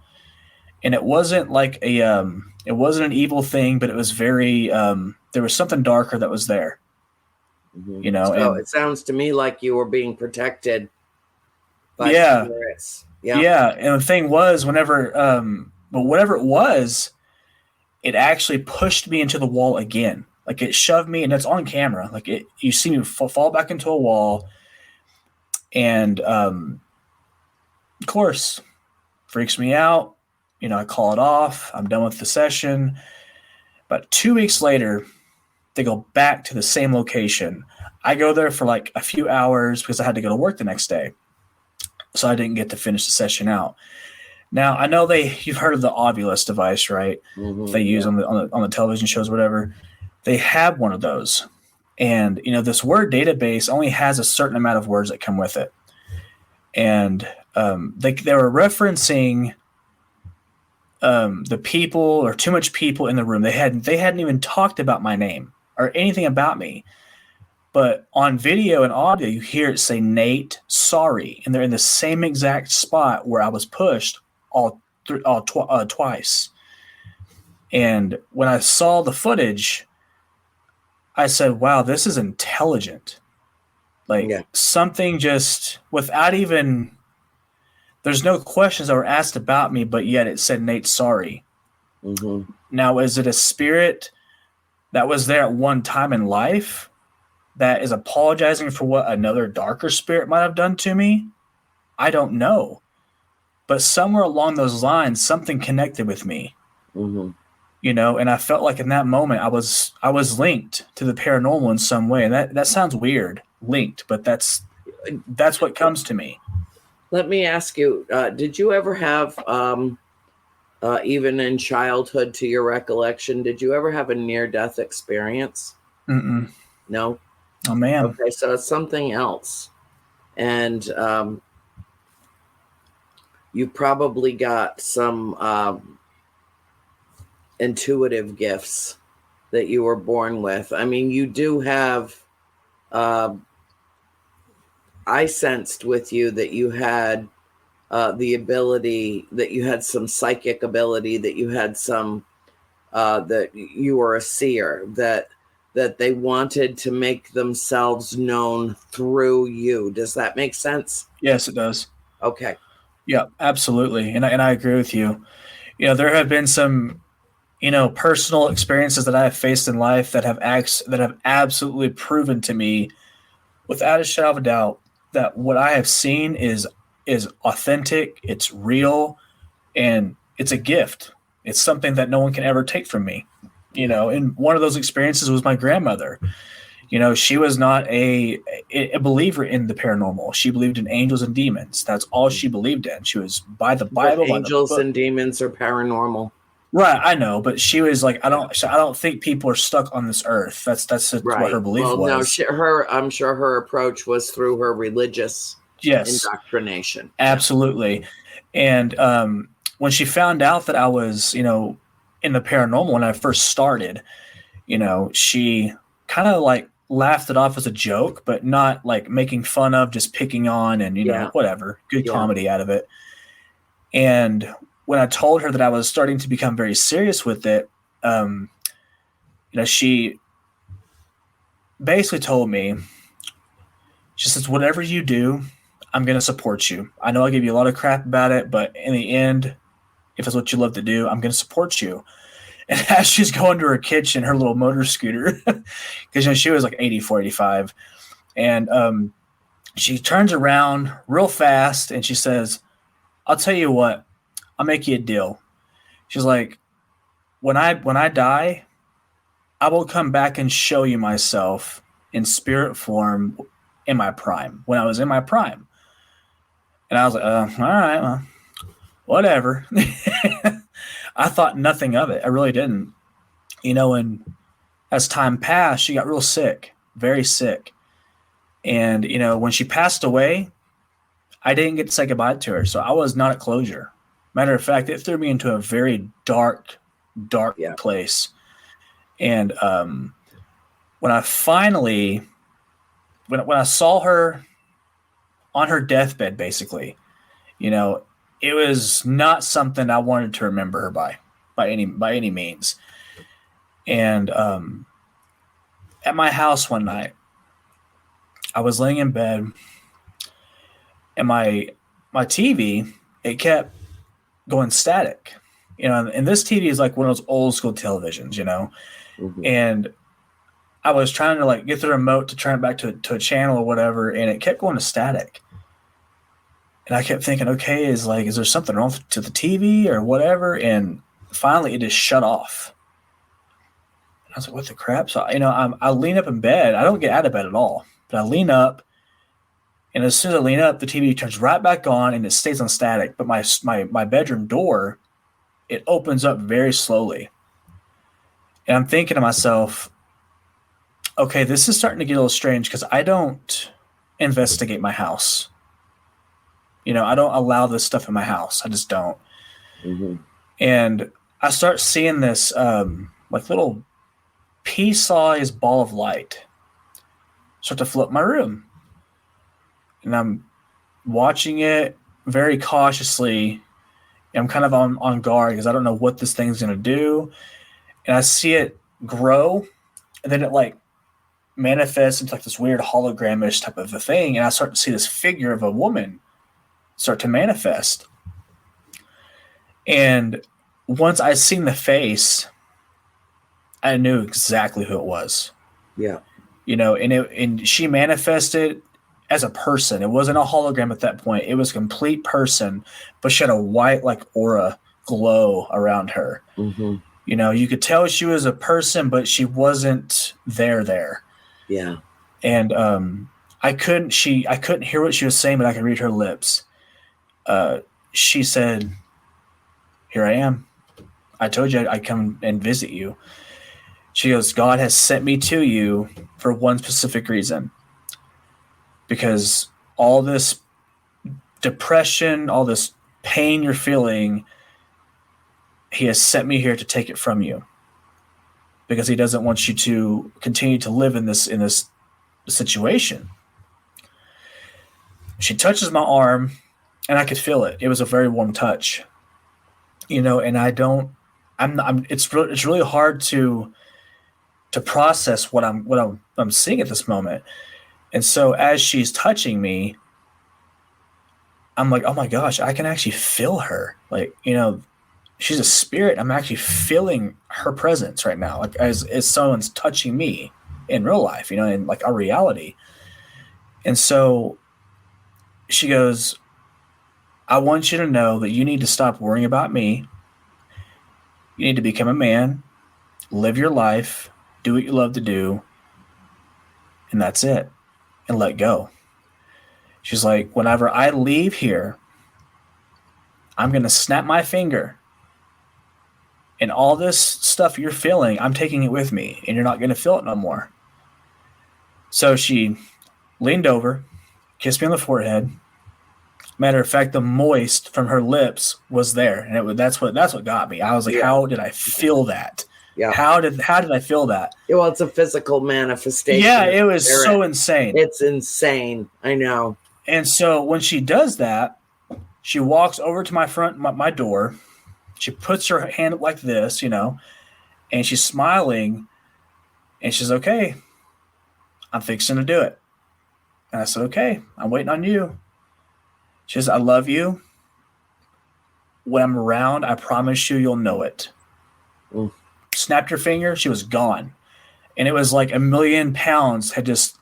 And it wasn't like it wasn't an evil thing, but it was very, there was something darker that was there. Mm-hmm. So it sounds to me like you were being protected by spirits. Yeah. And the thing was, whatever it was, it actually pushed me into the wall again. Like it shoved me, and it's on camera. Like you see me fall back into a wall, and of course, freaks me out. I call it off. I'm done with the session. But 2 weeks later, they go back to the same location. I go there for like a few hours because I had to go to work the next day. So I didn't get to finish the session out. Now, I know you've heard of the Ovilus device, right? Mm-hmm, they use on the television shows, whatever. They have one of those. And, this word database only has a certain amount of words that come with it. And they were referencing the people or too much people in the room. They hadn't even talked about my name or anything about me. But on video and audio, you hear it say Nate, sorry. And they're in the same exact spot where I was pushed twice. And when I saw the footage, I said, wow, this is intelligent. Something just without even, there's no questions that were asked about me, but yet it said Nate, sorry. Mm-hmm. Now, is it a spirit that was there at one time in life? that is apologizing for what another darker spirit might have done to me, I don't know. But somewhere along those lines, something connected with me, Mm-hmm. and I felt like in that moment I was linked to the paranormal in some way. And that sounds weird, linked, but that's what comes to me. Let me ask you, did you ever have, even in childhood to your recollection, did you ever have a near-death experience? Mm-mm. No? Oh, man. Okay, so it's something else. And you probably got some intuitive gifts that you were born with. I mean, you do have, I sensed with you that you had the ability, that you had some psychic ability, that you had some, that you were a seer, that they wanted to make themselves known through you. Does that make sense? Yes, it does. Okay. Yeah, absolutely. And I agree with you. There have been some, personal experiences that I have faced in life that have absolutely proven to me without a shadow of a doubt that what I have seen is authentic, it's real, and it's a gift. It's something that no one can ever take from me. And one of those experiences was my grandmother. She was not a believer in the paranormal. She believed in angels and demons. That's all she believed in. She was by the Bible. But angels and demons are paranormal. Right, I know, but she was like, I don't think people are stuck on this earth. That's Right. what her belief was. No, I'm sure her approach was through her religious indoctrination. Absolutely. And when she found out that I was, in the paranormal when I first started, she kind of like laughed it off as a joke, but not like making fun of, just picking on and, whatever, good comedy out of it. And when I told her that I was starting to become very serious with it, she basically told me, she says, whatever you do, I'm going to support you. I know I give you a lot of crap about it, but in the end, if it's what you love to do, I'm going to support you. And as she's going to her kitchen, her little motor scooter, because she was like 84, 85, and she turns around real fast and she says, I'll tell you what, I'll make you a deal. She's like, when I die, I will come back and show you myself in spirit form in my prime, when I was in my prime. And I was like, all right, well, whatever. I thought nothing of it. I really didn't. And as time passed, she got real sick, very sick. And, when she passed away, I didn't get to say goodbye to her. So I was not at closure. Matter of fact, it threw me into a very dark place. And when I finally, when I saw her on her deathbed, basically, it was not something I wanted to remember her by any means. And at my house one night, I was laying in bed, and my TV, it kept going static. And this TV is like one of those old school televisions, Mm-hmm. And I was trying to like get the remote to turn it back to a channel or whatever, and it kept going to static. And I kept thinking, okay, is there something wrong to the TV or whatever? And finally, it just shut off. I was like, what the crap? So, I lean up in bed. I don't get out of bed at all, but I lean up. And as soon as I lean up, the TV turns right back on and it stays on static. But my bedroom door, it opens up very slowly. And I'm thinking to myself, okay, this is starting to get a little strange because I don't investigate my house. I don't allow this stuff in my house. I just don't. Mm-hmm. And I start seeing this like little pea-sized ball of light start to float in my room. And I'm watching it very cautiously. I'm kind of on guard because I don't know what this thing's going to do. And I see it grow, and then it like manifests into like this weird hologramish type of a thing. And I start to see this figure of a woman start to manifest. And once I seen the face, I knew exactly who it was. Yeah. and she manifested as a person. It wasn't a hologram at that point. It was a complete person, but she had a white like aura glow around her. Mm-hmm. You could tell she was a person, but she wasn't there. Yeah. And I couldn't hear what she was saying, but I could read her lips. She said, "Here I am. I told you I'd come and visit you." She goes, "God has sent me to you for one specific reason. Because all this depression, all this pain you're feeling, he has sent me here to take it from you. Because he doesn't want you to continue to live in this situation." She touches my arm, and I could feel it. It was a very warm touch, and it's really hard to process what I'm seeing at this moment. And so as she's touching me, I'm like, oh my gosh, I can actually feel her. Like, she's a spirit. I'm actually feeling her presence right now, like as someone's touching me in real life, in like our reality. And so she goes, "I want you to know that you need to stop worrying about me. You need to become a man, live your life, do what you love to do, and that's it, and let go." She's like, "Whenever I leave here, I'm going to snap my finger, and all this stuff you're feeling, I'm taking it with me, and you're not going to feel it no more." So she leaned over, kissed me on the forehead. Matter of fact, the moist from her lips was there, and that's what got me. I was like, "How did I feel that? Yeah. How did I feel that?" Well, it's a physical manifestation. Yeah, it was so insane. It's insane. I know. And so when she does that, she walks over to my door. She puts her hand up like this, and she's smiling, and she's okay. "I'm fixing to do it." And I said, "Okay, I'm waiting on you." She says, "I love you. When I'm around, I promise you'll know it." Mm. Snapped her finger. She was gone. And it was like 1,000,000 pounds had just,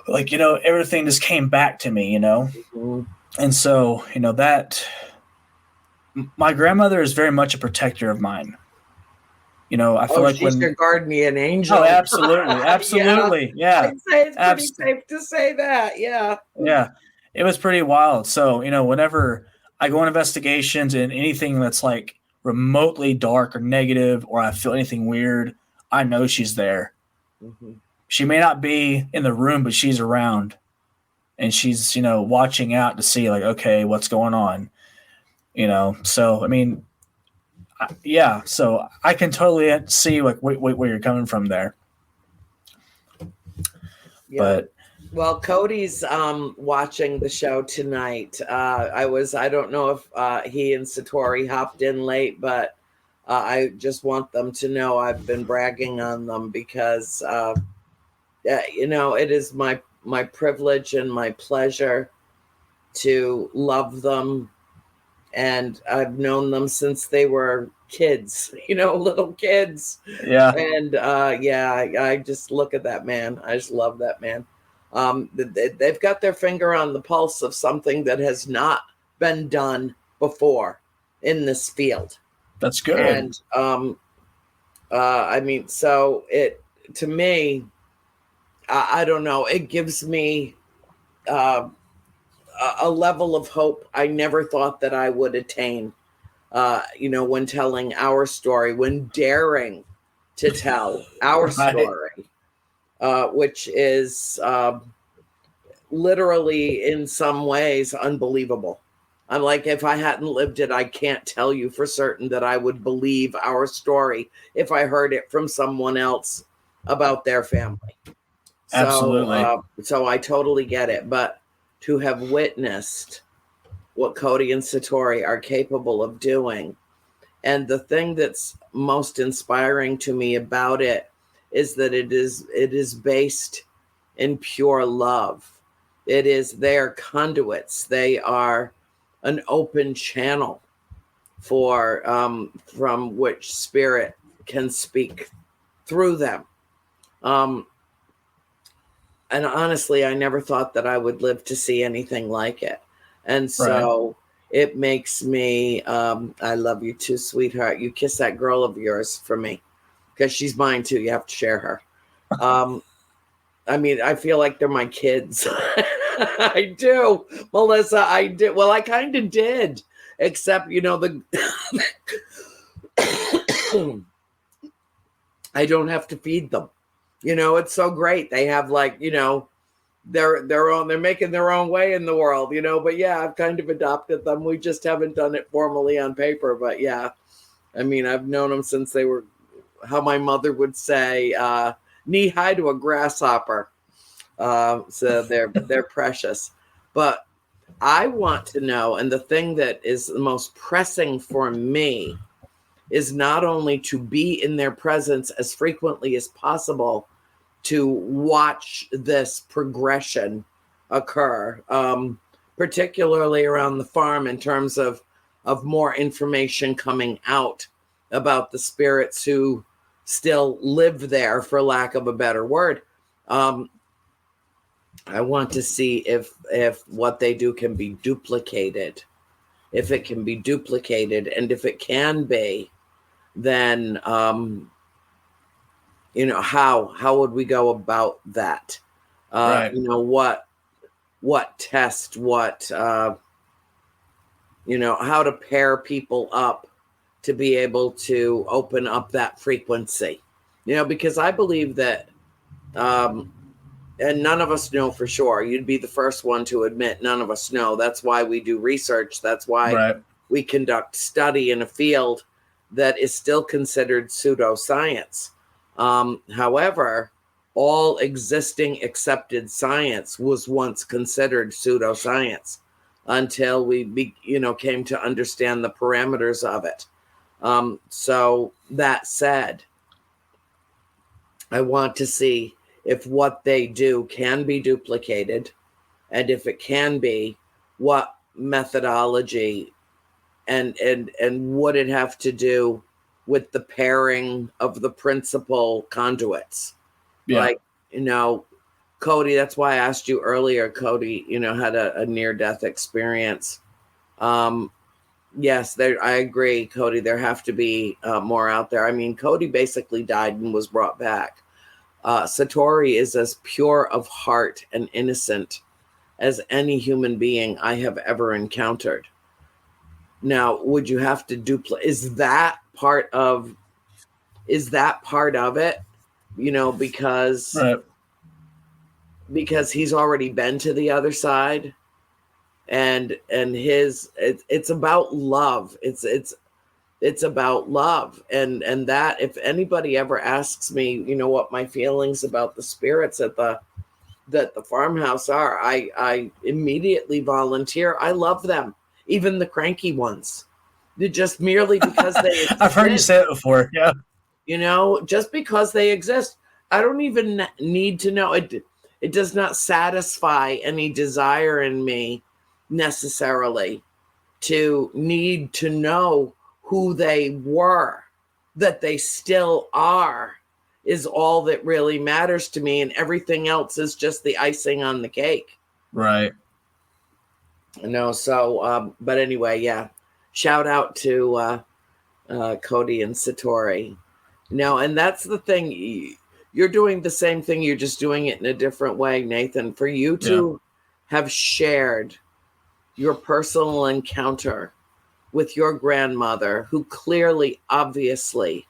like, everything just came back to me, Mm-hmm. And so, that my grandmother is very much a protector of mine. I feel like she's your guardian angel. Oh, absolutely. Yeah. I'd say it's pretty safe to say that. Yeah. Yeah. It was pretty wild. So, whenever I go on investigations and anything that's like remotely dark or negative, or I feel anything weird, I know she's there. Mm-hmm. She may not be in the room, but she's around, and she's, watching out to see like, okay, what's going on, So, I mean, yeah, so I can totally see like where you're coming from there. Yeah. But well, Cody's watching the show tonight. I don't know if he and Satori hopped in late, but I just want them to know I've been bragging on them because it is my privilege and my pleasure to love them, and I've known them since they were kids, little kids. Yeah. And I just look at that man. I just love that man. They've got their finger on the pulse of something that has not been done before in this field. That's good. And I mean, so it, to me, I don't know, it gives me a level of hope I never thought that I would attain, when telling our story, when daring to tell our story, which is literally in some ways unbelievable. I'm like, if I hadn't lived it, I can't tell you for certain that I would believe our story if I heard it from someone else about their family. Absolutely. So I totally get it. But to have witnessed what Cody and Satori are capable of doing, and the thing that's most inspiring to me about it is that it is based in pure love. It is their conduits. They are an open channel for from which spirit can speak through them. and honestly, I never thought that I would live to see anything like it. And so it makes me, I love you too, sweetheart. You kiss that girl of yours for me, because she's mine too. You have to share her. I mean, I feel like they're my kids. I do, Melissa. I did. Well, I kind of did, except, you know, I don't have to feed them. You know, it's so great. They have, like, you know, they're making their own way in the world, you know. But yeah, I've kind of adopted them. We just haven't done it formally on paper. But yeah, I mean, I've known them since they were, how my mother would say, knee high to a grasshopper. So they're precious. But I want to know, and the thing that is the most pressing for me is not only to be in their presence as frequently as possible, to watch this progression occur, particularly around the farm, in terms of more information coming out about the spirits who still live there, for lack of a better word. I want to see if what they do can be duplicated. If it can be duplicated, and if it can be, then you know, how would we go about that? Right. You know, what test, what you know, how to pair people up to be able to open up that frequency. You know, because I believe that, and none of us know for sure. You'd be the first one to admit none of us know. That's why we do research. That's why we conduct study in a field that is still considered pseudoscience. However, all existing accepted science was once considered pseudoscience until we came to understand the parameters of it. So that said, I want to see if what they do can be duplicated, and if it can be, what methodology and would it have to do with the pairing of the principal conduits? Yeah. Like, you know, Cody, that's why I asked you earlier, Cody, you know, had a near-death experience. Yes, I agree, Cody. There have to be more out there. I mean, Cody basically died and was brought back. Satori is as pure of heart and innocent as any human being I have ever encountered. Now, would you have to duplicate? Is that part of it? You know, because he's already been to the other side, and it's about love. It's about love, and that, if anybody ever asks me, you know, what my feelings about the spirits at the farmhouse are, I immediately volunteer. I love them, even the cranky ones. Just merely because they exist. I've heard you say it before. Yeah, you know, just because they exist. I don't even need to know it. It does not satisfy any desire in me necessarily to need to know who they were. That they still are is all that really matters to me, and everything else is just the icing on the cake. Right. No, so but anyway, yeah. Shout out to Cody and Satori. No, and that's the thing. You're doing the same thing. You're just doing it in a different way, Nathan. For you to have shared your personal encounter with your grandmother, who clearly, obviously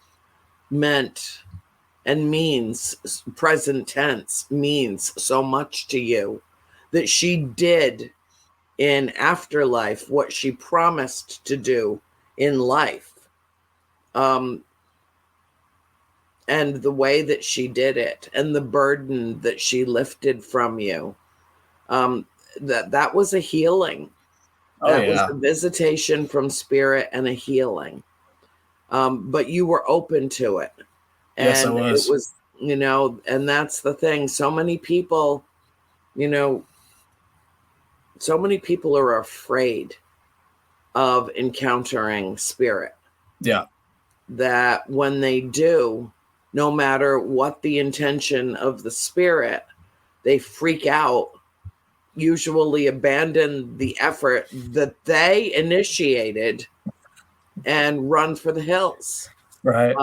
meant and means, present tense, means so much to you, that she did in afterlife what she promised to do in life. And the way that she did it, and the burden that she lifted from you, that was a healing. That was a visitation from spirit and a healing. But you were open to it. And yes, I was. It was, you know, and that's the thing. So many people, you know, so many people are afraid of encountering spirit. Yeah. That when they do, no matter what the intention of the spirit, they freak out, usually abandon the effort that they initiated and run for the hills. Right.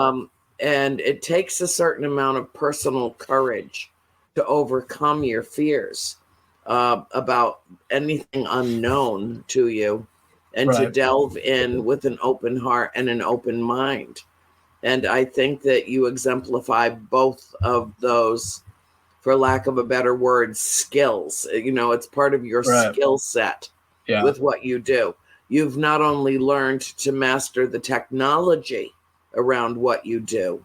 And it takes a certain amount of personal courage to overcome your fears about anything unknown to you, and to delve in with an open heart and an open mind. And I think that you exemplify both of those, for lack of a better word, skills. It's part of your skill set with what you do. You've not only learned to master the technology around what you do,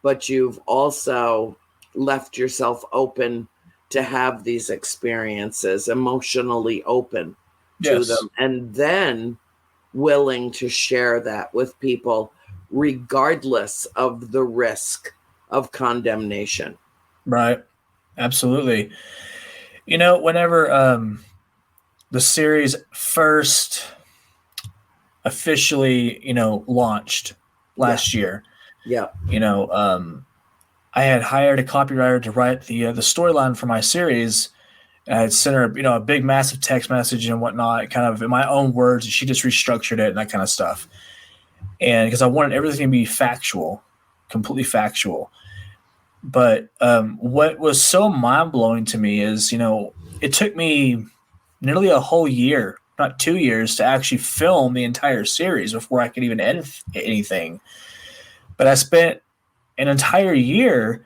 but you've also left yourself open to have these experiences, emotionally open to them, and then willing to share that with people regardless of the risk of condemnation. Right. Absolutely. Whenever the series first officially, launched last year, I had hired a copywriter to write the storyline for my series. I had sent her, a big, massive text message and whatnot, kind of in my own words. And she just restructured it and that kind of stuff. And because I wanted everything to be factual, completely factual. But what was so mind-blowing to me is, it took me nearly a whole year, not 2 years, to actually film the entire series before I could even edit anything. But I spent an entire year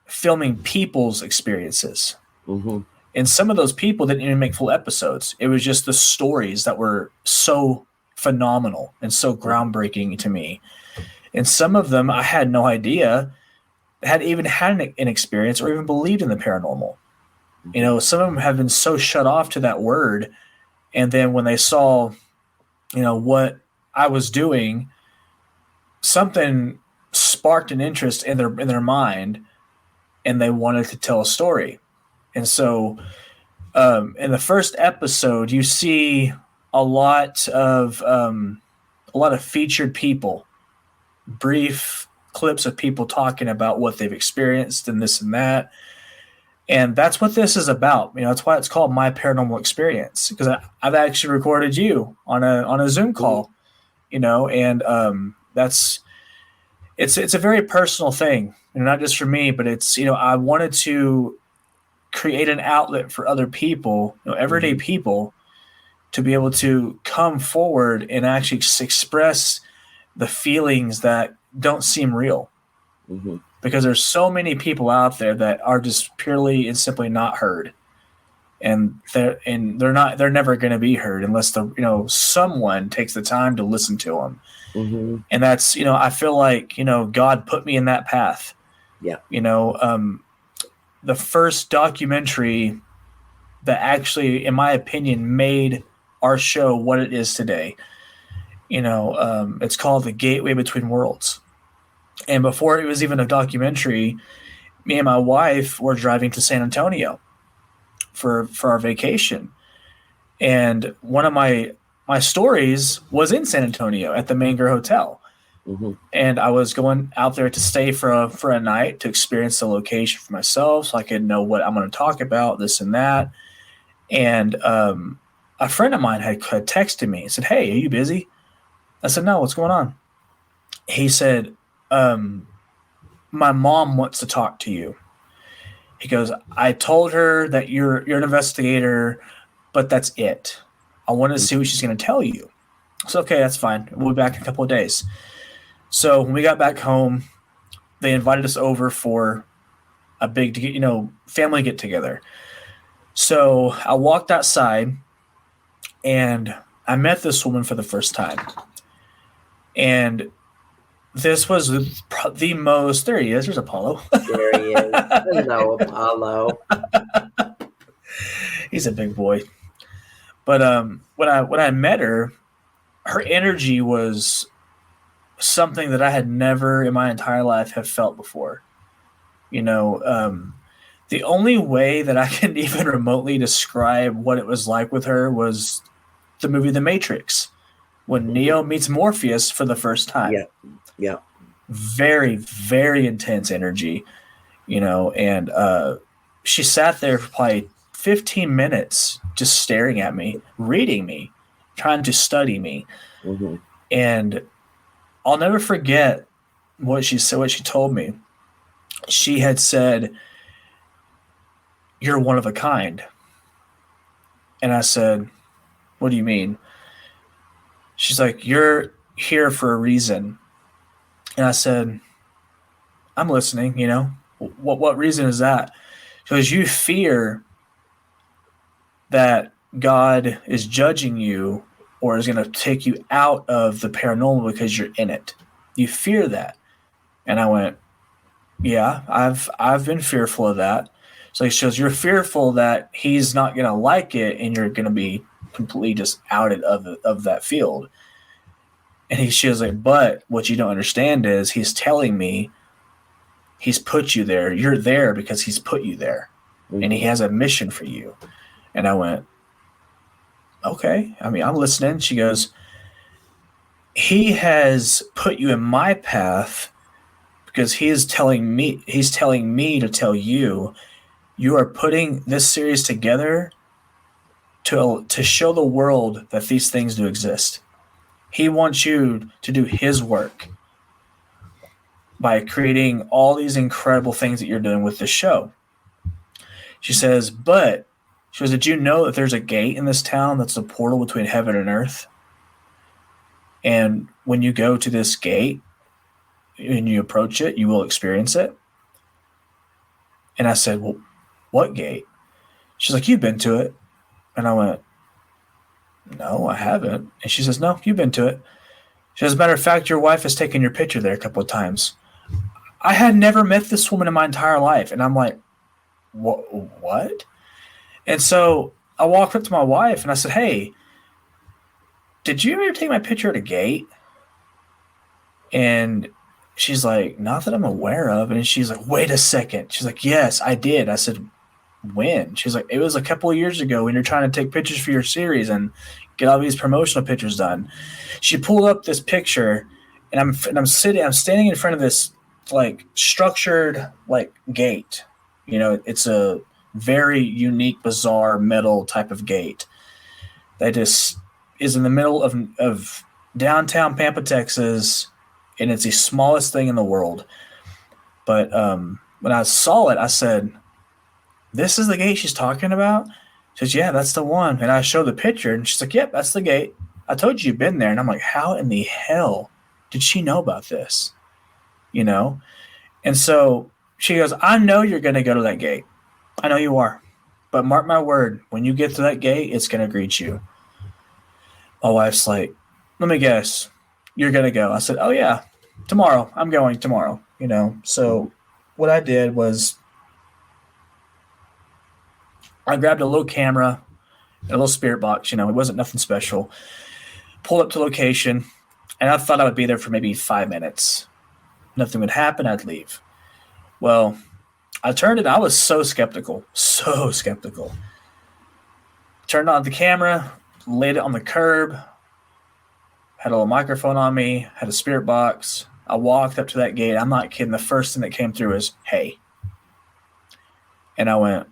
filming people's experiences. Mm-hmm. And some of those people didn't even make full episodes. It was just the stories that were so phenomenal and so groundbreaking to me. And some of them I had no idea had even had an experience or even believed in the paranormal. Some of them have been so shut off to that word. And then when they saw, what I was doing, something sparked an interest in their mind, and they wanted to tell a story. And so in the first episode, you see a lot of featured people, brief clips of people talking about what they've experienced and this and that. And that's what this is about. That's why it's called My Paranormal Experience, because I've actually recorded you on a Zoom call, and it's a very personal thing, not just for me, but it's, I wanted to create an outlet for other people, everyday people, to be able to come forward and actually express the feelings that don't seem real. Mm-hmm. Because there's so many people out there that are just purely and simply not heard. And they're never going to be heard unless someone takes the time to listen to them. Mm-hmm. And that's, I feel like, God put me in that path. Yeah. The first documentary that actually, in my opinion, made our show what it is today, it's called The Gateway Between Worlds. And before it was even a documentary, me and my wife were driving to San Antonio for our vacation. And one of my stories was in San Antonio at the Manger Hotel. Mm-hmm. And I was going out there to stay for a night to experience the location for myself so I could know what I'm going to talk about, this and that. And a friend of mine had texted me and said, "Hey, are you busy?" I said, "No, what's going on?" He said, "My mom wants to talk to you." He goes, "I told her that you're an investigator, but that's it. I wanted to see what she's going to tell you." So, okay, that's fine. We'll be back in a couple of days. So when we got back home, they invited us over for a big, family get together. So I walked outside and I met this woman for the first time. And this was the most, there he is. There's Apollo. There he is. Hello, Apollo. He's a big boy. But when I met her, her energy was something that I had never in my entire life have felt before. The only way that I can even remotely describe what it was like with her was the movie The Matrix, when Neo meets Morpheus for the first time. Yeah. Very, very intense energy, and she sat there for probably 15 minutes just staring at me, reading me, trying to study me. Mm-hmm. And I'll never forget what she said, what she told me. She had said, "You're one of a kind." And I said, "What do you mean?" She's like, "You're here for a reason." And I said, "I'm listening, you know. What reason is that?" She goes, "You fear that God is judging you or is going to take you out of the paranormal because you're in it. You fear that." And I went, "Yeah, I've been fearful of that." So she goes, "You're fearful that he's not going to like it and you're going to be completely just outed of that field." And she was like, "But what you don't understand is he's telling me he's put you there. You're there because he's put you there. And he has a mission for you." And I went, "Okay. I mean, I'm listening." She goes, "He has put you in my path because he's telling me to tell you, you are putting this series together to show the world that these things do exist. He wants you to do his work by creating all these incredible things that you're doing with the show." She says, "But," she goes, "did you know that there's a gate in this town that's a portal between heaven and earth? And when you go to this gate and you approach it, you will experience it." And I said, "Well, what gate?" She's like, "You've been to it." And I went, "No, I haven't." And she says, "No, you've been to it." She says, "As a matter of fact, your wife has taken your picture there a couple of times." I had never met this woman in my entire life. And I'm like, what? And so I walked up to my wife and I said, "Hey, did you ever take my picture at a gate?" And she's like, "Not that I'm aware of." And she's like, "Wait a second." She's like, "Yes, I did." I said, "When?" She's like, "It was a couple of years ago when you're trying to take pictures for your series and get all these promotional pictures done." She pulled up this picture and I'm standing in front of this like structured like gate. You know, it's a very unique, bizarre metal type of gate that just is in the middle of downtown Pampa, Texas, and it's the smallest thing in the world. But when I saw it, I said, "This is the gate she's talking about?" She says, "Yeah, that's the one." And I showed the picture, and she's like, "Yep, that's the gate. I told you you've been there." And I'm like, how in the hell did she know about this? You know? And so she goes, "I know you're going to go to that gate. I know you are. But mark my word, when you get to that gate, it's going to greet you." My wife's like, "Let me guess. You're going to go." I said, "Oh, yeah. Tomorrow. I'm going tomorrow." You know? So what I did was I grabbed a little camera, a little spirit box. You know, it wasn't nothing special. Pulled up to location, and I thought I would be there for maybe 5 minutes. Nothing would happen. I'd leave. Well, I turned it. I was so skeptical. Turned on the camera, laid it on the curb, had a little microphone on me, had a spirit box. I walked up to that gate. I'm not kidding. The first thing that came through is, "Hey." And I went,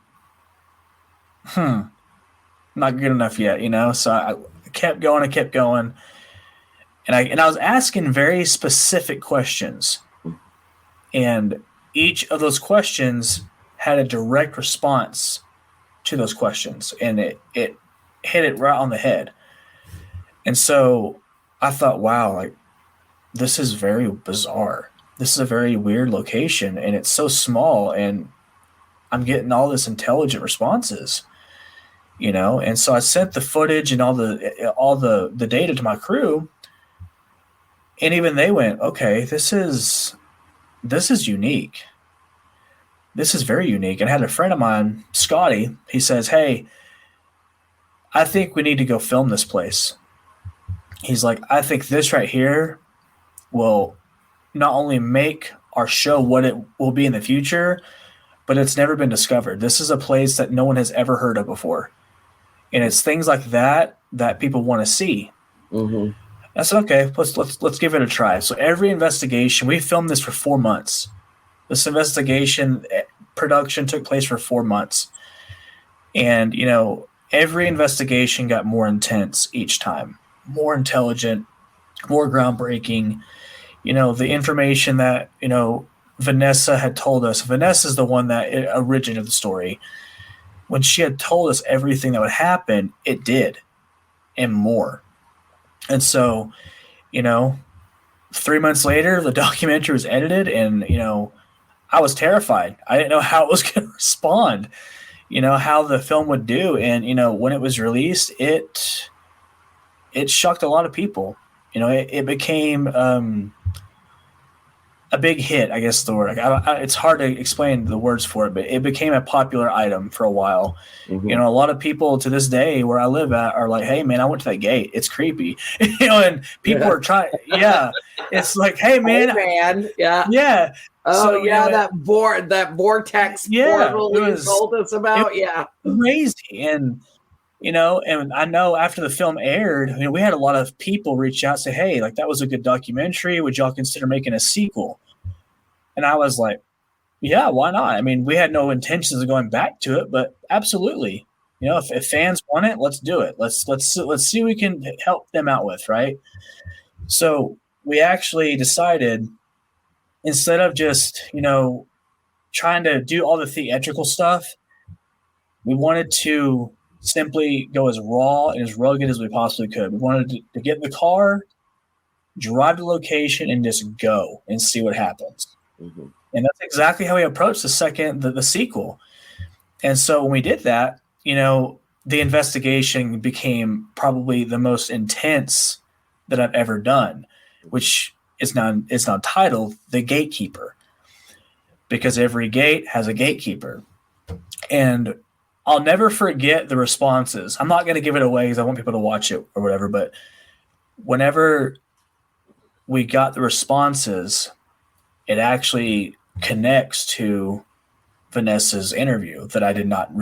not good enough yet, you know? So I kept going. And I was asking very specific questions. And each of those questions had a direct response to those questions. And it hit it right on the head. And so I thought, wow, like, this is very bizarre. This is a very weird location, and it's so small, and I'm getting all this intelligent responses, you know? And so I sent the footage and all the data to my crew, and even they went, "Okay, this is unique. This is very unique." And I had a friend of mine, Scotty, he says, "Hey, I think we need to go film this place." He's like, "I think this right here will not only make our show what it will be in the future, but it's never been discovered. This is a place that no one has ever heard of before. And it's things like that people want to see." Mm-hmm. I said, "Okay, let's give it a try." So every investigation, we filmed this for 4 months. This investigation, production took place for 4 months. And, every investigation got more intense each time, more intelligent, more groundbreaking. The information that, Vanessa had told us. Vanessa's the one that originated the story. When she had told us everything that would happen, it did, and more. And so, 3 months later, the documentary was edited, and, I was terrified. I didn't know how it was going to respond, how the film would do. And, when it was released, it shocked a lot of people. It became a big hit, I guess the word. It's hard to explain the words for it, but it became a popular item for a while. Mhm. A lot of people to this day where I live at are like, "Hey, man, I went to that gate. It's creepy." And people are trying. Yeah, it's like, "Hey, man, yeah, yeah." Oh, So, yeah, that vortex portal it you was told us about. Yeah, crazy. And and I know after the film aired, we had a lot of people reach out and say, "Hey, like that was a good documentary. Would y'all consider making a sequel?" And I was like, "Yeah, why not?" I mean, we had no intentions of going back to it, but absolutely. If fans want it, let's do it. Let's see what we can help them out with, right? So we actually decided, instead of just trying to do all the theatrical stuff, we wanted to simply go as raw and as rugged as we possibly could. We wanted to get in the car, drive to location, and just go and see what happens. Mhm. And that's exactly how we approached the sequel. And so when we did that, the investigation became probably the most intense that I've ever done, which is now titled The Gatekeeper, because every gate has a gatekeeper. And I'll never forget the responses. I'm not going to give it away because I want people to watch it or whatever, but whenever we got the responses, it actually connects to Vanessa's interview that I did not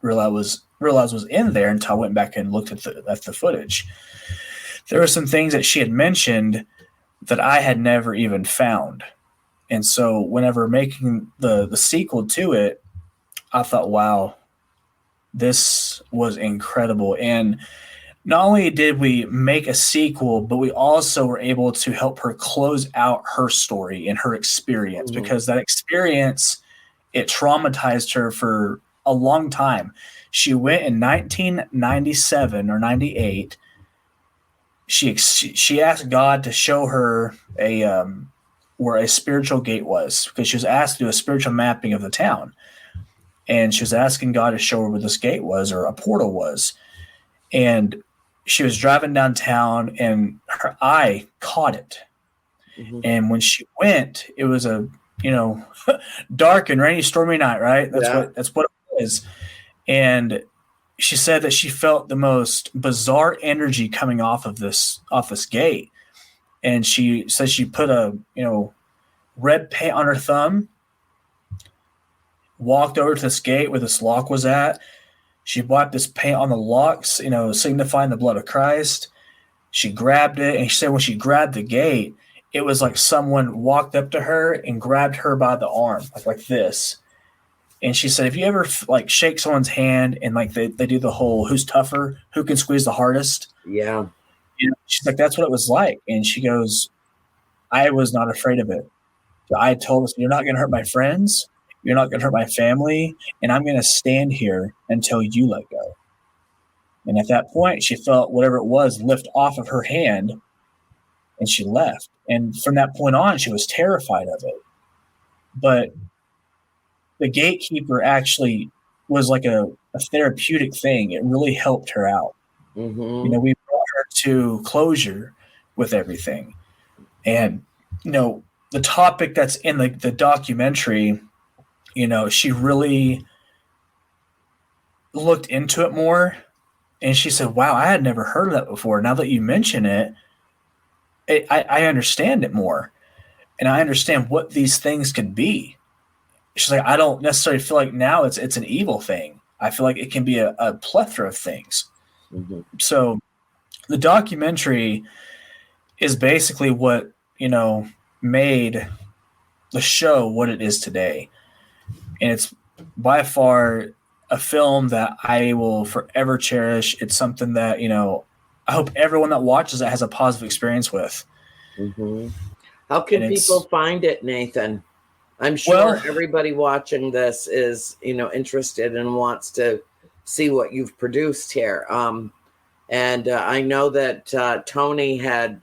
realize was in there until I went back and looked at the footage. There were some things that she had mentioned that I had never even found. And so whenever making the sequel to it, I thought, wow, this was incredible. And not only did we make a sequel, but we also were able to help her close out her story and her experience, Mhm. because that experience, it traumatized her for a long time. She went in 1997 or 98. She asked God to show her where a spiritual gate was, because she was asked to do a spiritual mapping of the town. And she was asking God to show her where this gate was, or a portal was. And she was driving downtown and her eye caught it. Mhm. And when she went, it was a, dark and rainy, stormy night, right? That's what it was. And she said that she felt the most bizarre energy coming off this gate. And she said she put a, red paint on her thumb, walked over to this gate where this lock was at. She wiped this paint on the locks, signifying the blood of Christ. She grabbed it, and she said when she grabbed the gate, it was like someone walked up to her and grabbed her by the arm, like this. And she said, if you ever shake someone's hand and they do the whole who's tougher, who can squeeze the hardest? Yeah. She's like, that's what it was like. And she goes, I was not afraid of it. I told us, you're not going to hurt my friends. You're not going to hurt my family. And I'm going to stand here until you let go. And at that point, she felt whatever it was lift off of her hand, and she left. And from that point on, she was terrified of it. But the gatekeeper actually was like a therapeutic thing. It really helped her out. Mhm. We brought her to closure with everything. And, the topic that's in the documentary, she really looked into it more. And she said, wow, I had never heard of that before. Now that you mention it, I understand it more. And I understand what these things could be. She's like, I don't necessarily feel like now it's an evil thing. I feel like it can be a plethora of things. Mhm. So the documentary is basically what, made the show what it is today. and it's by far a film that I will forever cherish. It's something that, I hope everyone that watches it has a positive experience with. Mm-hmm. How can And people find it, Nathan? I'm sure everybody watching this is, interested and wants to see what you've produced here. And I know that Tony had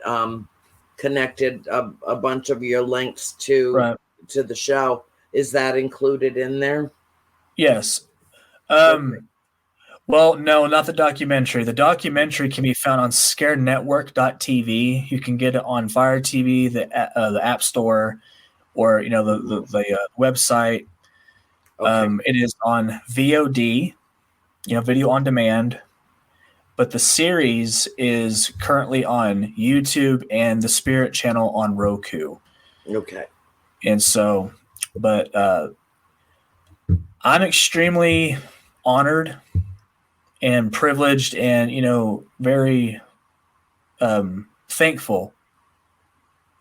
connected a bunch of your links to the show. Is that included in there? Yes. Well, no, not the documentary. The documentary can be found on scarednetwork.tv. You can get it on Fire TV, the App Store, or the website. Okay. It is on VOD, video on demand. But the series is currently on YouTube and the Spirit channel on Roku. Okay. And so, but I'm extremely honored and privileged and, very thankful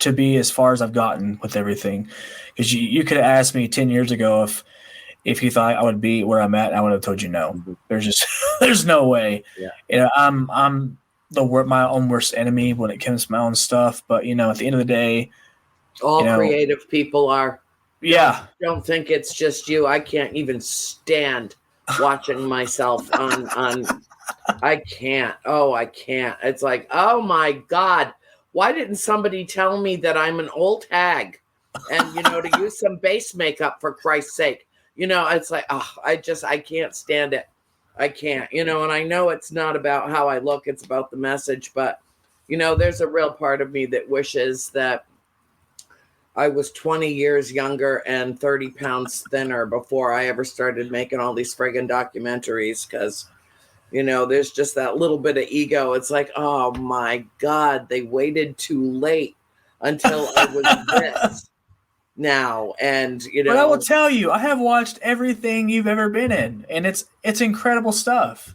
to be as far as I've gotten with everything. Because you could have asked me 10 years ago if you thought I would be where I'm at, and I would have told you no. Mm-hmm. There's no way. Yeah. I'm my own worst enemy when it comes to my own stuff. But at the end of the day, all creative people are. Yeah. Don't think it's just you. I can't even stand watching myself on. I can't. Oh, I can't. It's like, oh my God. Why didn't somebody tell me that I'm an old hag and, to use some base makeup for Christ's sake? It's like, I can't stand it. I can't, and I know it's not about how I look. It's about the message. But, there's a real part of me that wishes that I was 20 years younger and 30 pounds thinner before I ever started making all these friggin' documentaries. Because, there's just that little bit of ego. It's like, oh my God, they waited too late until I was this. Now, and but I will tell you, I have watched everything you've ever been in, and it's incredible stuff.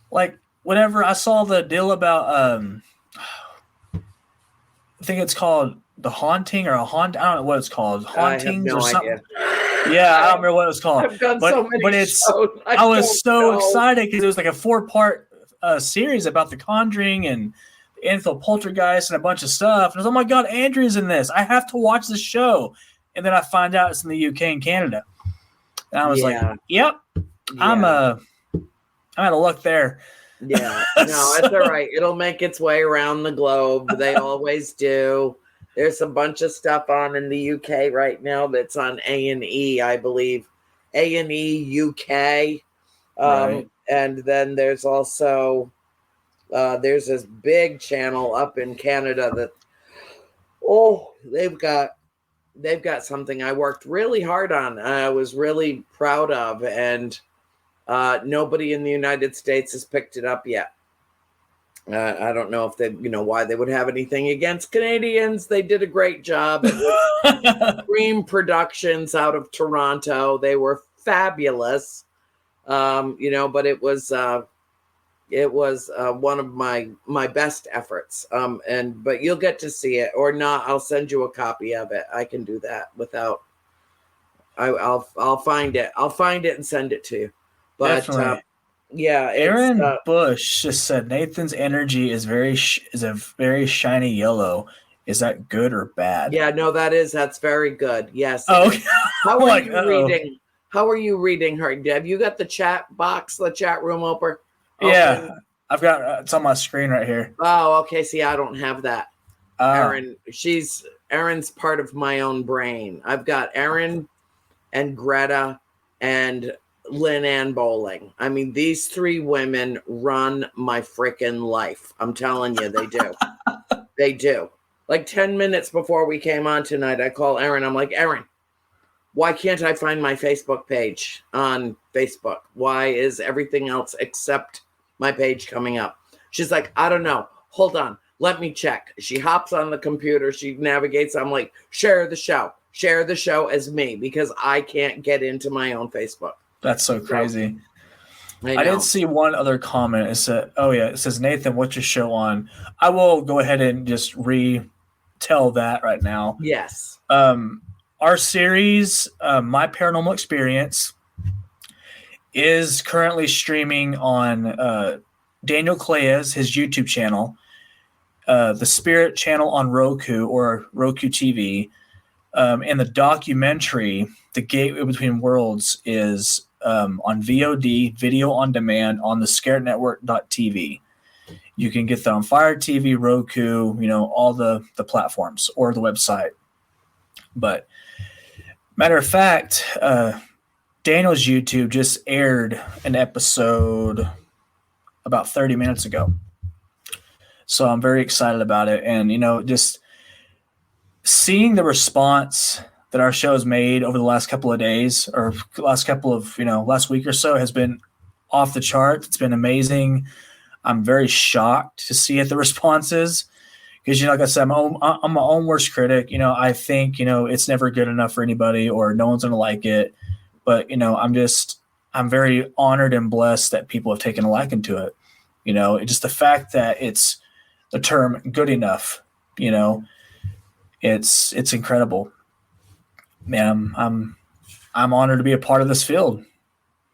Like whenever I saw the deal about I think it's called The Haunting or I don't know what it's called, Hauntings or something. Idea. Yeah, I don't remember what it was called. I've done so many shows. I was so excited because it was like a 4-part series about The Conjuring and Annabelle Poltergeist and a bunch of stuff. And I was, oh my God, Andrea's in this. I have to watch this show. And then I find out it's in the UK and Canada. And I was like, yep, I'm out of luck there. Yeah, no, it's all right. It'll make its way around the globe. They always do. There's a bunch of stuff on in the UK right now that's on A&E, I believe. A&E UK. Right. And then there's also... there's this big channel up in Canada that, they've got something I worked really hard on. I was really proud of, and nobody in the United States has picked it up yet. I don't know if they, why they would have anything against Canadians. They did a great job. Dream Productions out of Toronto. They were fabulous. But it was one of my best efforts. But you'll get to see it or not. I'll send you a copy of it. I can do that without. I'll find it. I'll find it and send it to you. But Aaron Bush just said Nathan's energy is a very shiny yellow. Is that good or bad? Yeah, no, that's very good. Yes. Oh, okay. How are you reading? How are you reading her? Have you got the chat box, the chat room open? Yeah, I've got it's on my screen right here. Oh, okay. See, I don't have that. Erin's part of my own brain. I've got Erin and Greta and Lynn Ann Bowling. I mean, these 3 women run my freaking life. I'm telling you, they do. They do. Like 10 minutes before we came on tonight, I call Erin. I'm like, Erin, why can't I find my Facebook page on Facebook? Why is everything else except my page coming up? She's like, I don't know. Hold on. Let me check. She hops on the computer. She navigates. I'm like, share the show. Share the show as me because I can't get into my own Facebook. That's so crazy. I did see one other comment. It said, it says, Nathan, what's your show on? I will go ahead and just retell that right now. Yes. our series, My Paranormal Experience, is currently streaming on Daniel Clay's, his YouTube channel, the Spirit channel on Roku or Roku TV, and the documentary, The Gateway Between Worlds, is on VOD, video on demand, on the scaretnetwork.tv. You can get that on Fire TV, Roku, all the platforms or the website. But matter of fact, Daniel's YouTube just aired an episode about 30 minutes ago. So I'm very excited about it. And, just seeing the response that our show has made over the last couple of days or last week or so has been off the charts. It's been amazing. I'm very shocked to see the responses because, like I said, I'm my own worst critic. I think, it's never good enough for anybody or no one's going to like it. But, I'm very honored and blessed that people have taken a liking to it. Just the fact that it's the term good enough, it's incredible. Man, I'm honored to be a part of this field.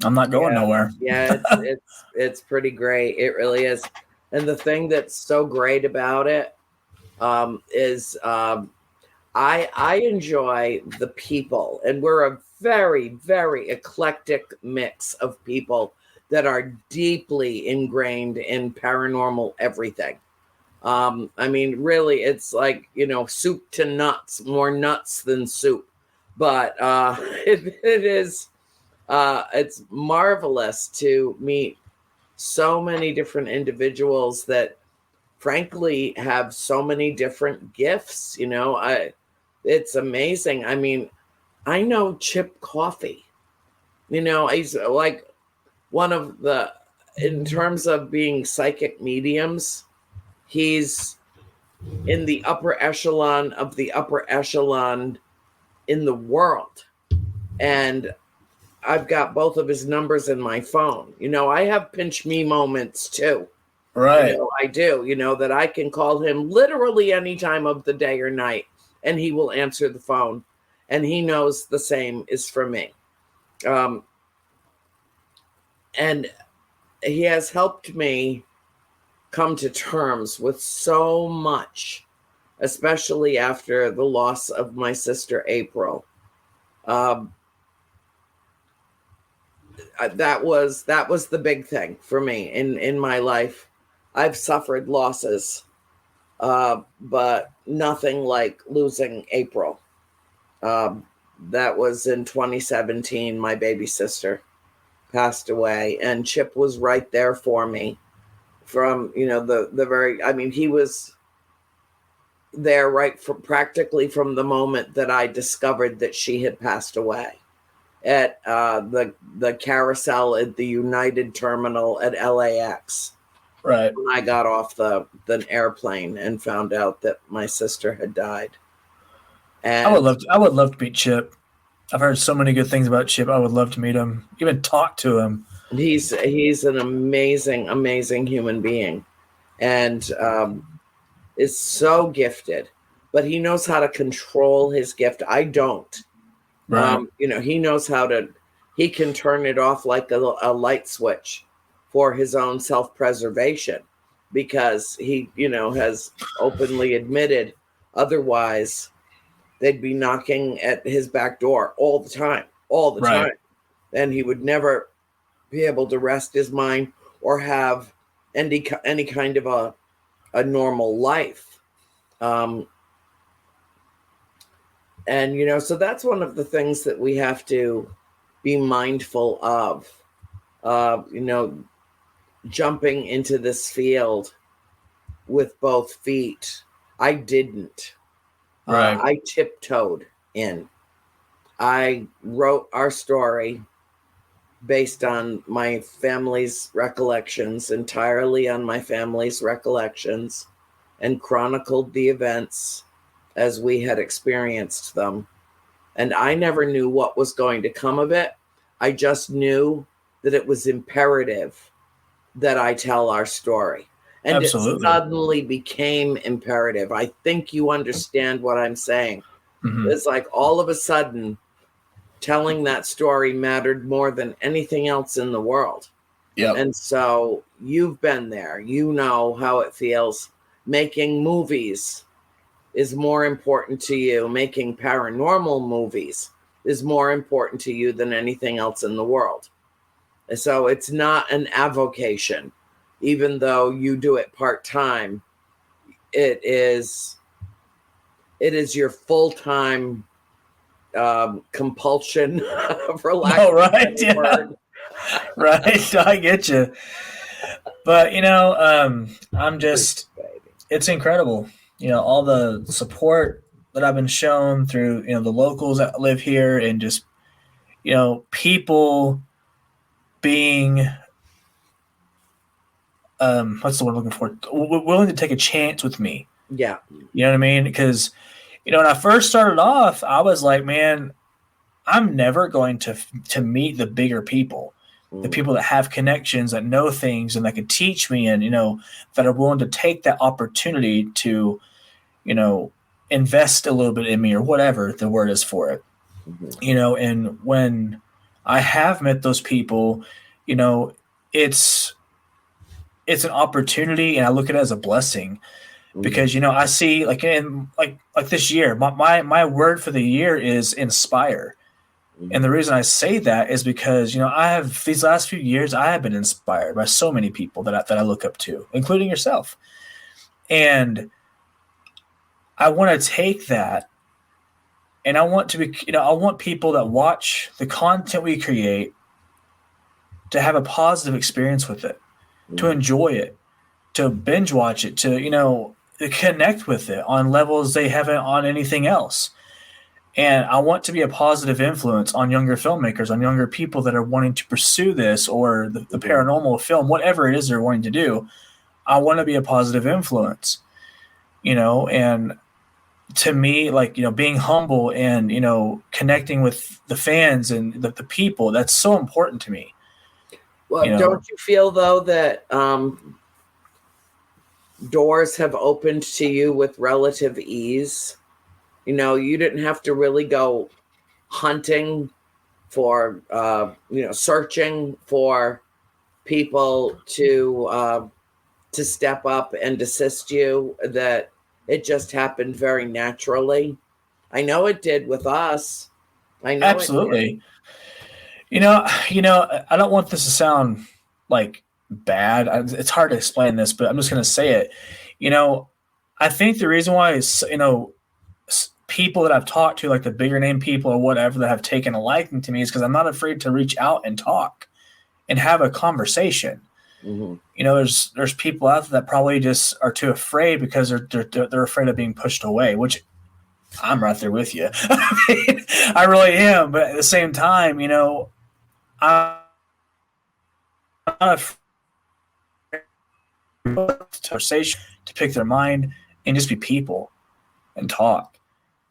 I'm not going nowhere. Yeah, it's pretty great. It really is. And the thing that's so great about it is I enjoy the people, and we're a very, very eclectic mix of people that are deeply ingrained in paranormal everything. Really, it's like, soup to nuts, more nuts than soup. But it is, it's marvelous to meet so many different individuals that frankly have so many different gifts. It's amazing. I know Chip Coffey, he's like one of the, in terms of being psychic mediums, he's in the upper echelon of the upper echelon in the world. And I've got both of his numbers in my phone. I have pinch me moments too. Right. I do, that I can call him literally any time of the day or night and he will answer the phone. And he knows the same is for me. And he has helped me come to terms with so much, especially after the loss of my sister, April. That was the big thing for me in my life. I've suffered losses, but nothing like losing April. That was in 2017. My baby sister passed away, and Chip was right there for me from, the very, he was there practically from the moment that I discovered that she had passed away at the carousel at the United Terminal at LAX. Right. When I got off the airplane and found out that my sister had died. And I would love to meet Chip. I've heard so many good things about Chip. I would love to meet him, even talk to him. He's an amazing, amazing human being, and is so gifted. But he knows how to control his gift. I don't. Right. He knows how to. He can turn it off like a light switch for his own self-preservation, because he, has openly admitted otherwise they'd be knocking at his back door all the time, time. And he would never be able to rest his mind or have any kind of a normal life. And, so that's one of the things that we have to be mindful of, jumping into this field with both feet. I didn't. Right. I tiptoed in. I wrote our story based on my family's recollections, entirely on my family's recollections, and chronicled the events as we had experienced them. And I never knew what was going to come of it. I just knew that it was imperative that I tell our story. And Absolutely. It suddenly became imperative. I think you understand what I'm saying. It's like all of a sudden telling that story mattered more than anything else in the world. Yep. And so you've been there. You know how it feels. Making movies is more important to you. Making paranormal movies is more important to you than anything else in the world. And so it's not an avocation, even though you do it part-time. It is your full-time compulsion, for lack of a better word. Right. I get you. But, it's incredible. All the support that I've been shown through, the locals that live here, and just, people being, what's the word I'm looking for? Willing to take a chance with me. Yeah. You know what I mean? Because, when I first started off, I was like, man, I'm never going to meet the bigger people, the people that have connections, that know things, and that can teach me, and, that are willing to take that opportunity to, invest a little bit in me, or whatever the word is for it. And when I have met those people, it's an opportunity, and I look at it as a blessing. Because I see, like this year, my word for the year is inspire, and the reason I say that is because I have, these last few years, I have been inspired by so many people that I look up to, including yourself, and I want to take that, and I want to be, I want people that watch the content we create to have a positive experience with it, to enjoy it, to binge watch it, to connect with it on levels they haven't on anything else. And I want to be a positive influence on younger filmmakers, on younger people that are wanting to pursue this, or the paranormal film, whatever it is they're wanting to do. I want to be a positive influence, and to me, being humble and, connecting with the fans and the people, that's so important to me. Well, don't you feel, though, that doors have opened to you with relative ease? You didn't have to really go hunting for, searching for people to step up and assist you, that it just happened very naturally. I know it did with us. I know. Absolutely. I don't want this to sound like bad. It's hard to explain this, but I'm just going to say it. I think the reason why is, people that I've talked to, like the bigger name people or whatever, that have taken a liking to me, is because I'm not afraid to reach out and talk and have a conversation. There's people out there that probably just are too afraid because they're afraid of being pushed away, which I'm right there with you. I really am. But at the same time, I'm not conversation to pick their mind and just be people and talk,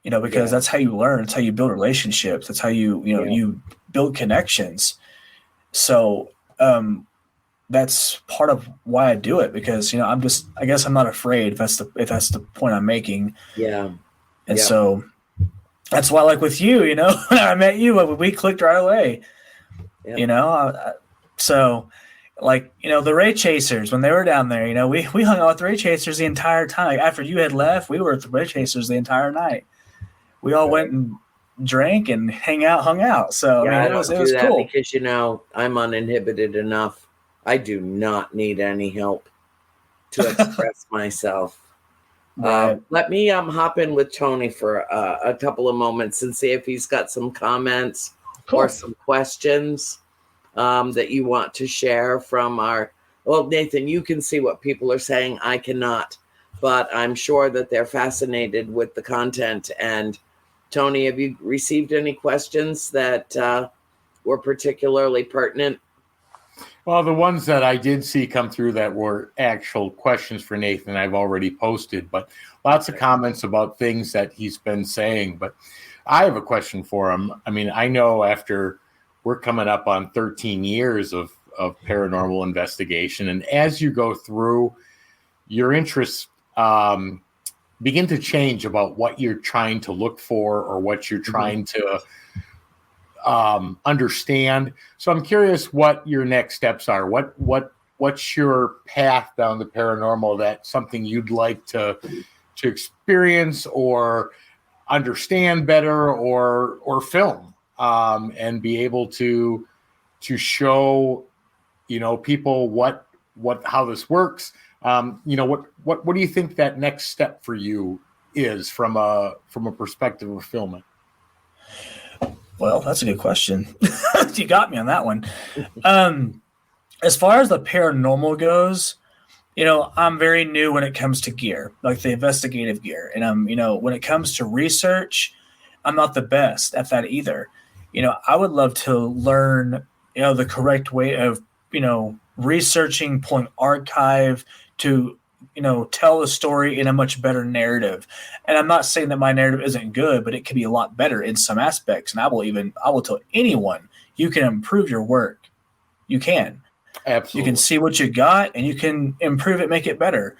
because that's how you learn. It's how you build relationships. That's how you build connections. So that's part of why I do it, because I guess I'm not afraid, if that's the point I'm making. And so that's why, like with you, when I met you, we clicked right away. So the Ray Chasers, when they were down there, we hung out with the Ray Chasers the entire time. Like, after you had left, we were with the Ray Chasers the entire night. We all went and drank and hung out. So it was cool, because I'm uninhibited enough. I do not need any help to express myself. Right. Let me hop in with Tony for a couple of moments and see if he's got some comments or some questions that you want to share from our. Well, Nathan, you can see what people are saying. I cannot, but I'm sure that they're fascinated with the content. And Tony, have you received any questions that were particularly pertinent? Well, the ones that I did see come through that were actual questions for Nathan, I've already posted, but lots of comments about things that he's been saying. But I have a question for him. I mean, I know after we're coming up on 13 years of paranormal investigation, and as you go through, your interests begin to change about what you're trying to look for or what you're trying to understand. So I'm curious what your next steps are. What's your path down the paranormal? That something you'd like to experience or understand better or film, and be able to show, people how this works. What do you think that next step for you is from a perspective of filming? Well, that's a good question. You got me on that one. As far as the paranormal goes, I'm very new when it comes to gear, like the investigative gear. And when it comes to research, I'm not the best at that either. I would love to learn, the correct way of, researching, pulling archive to, tell a story in a much better narrative. And I'm not saying that my narrative isn't good, but it can be a lot better in some aspects. And I will tell anyone, you can improve your work. You can. Absolutely. You can see what you got and you can improve it, make it better.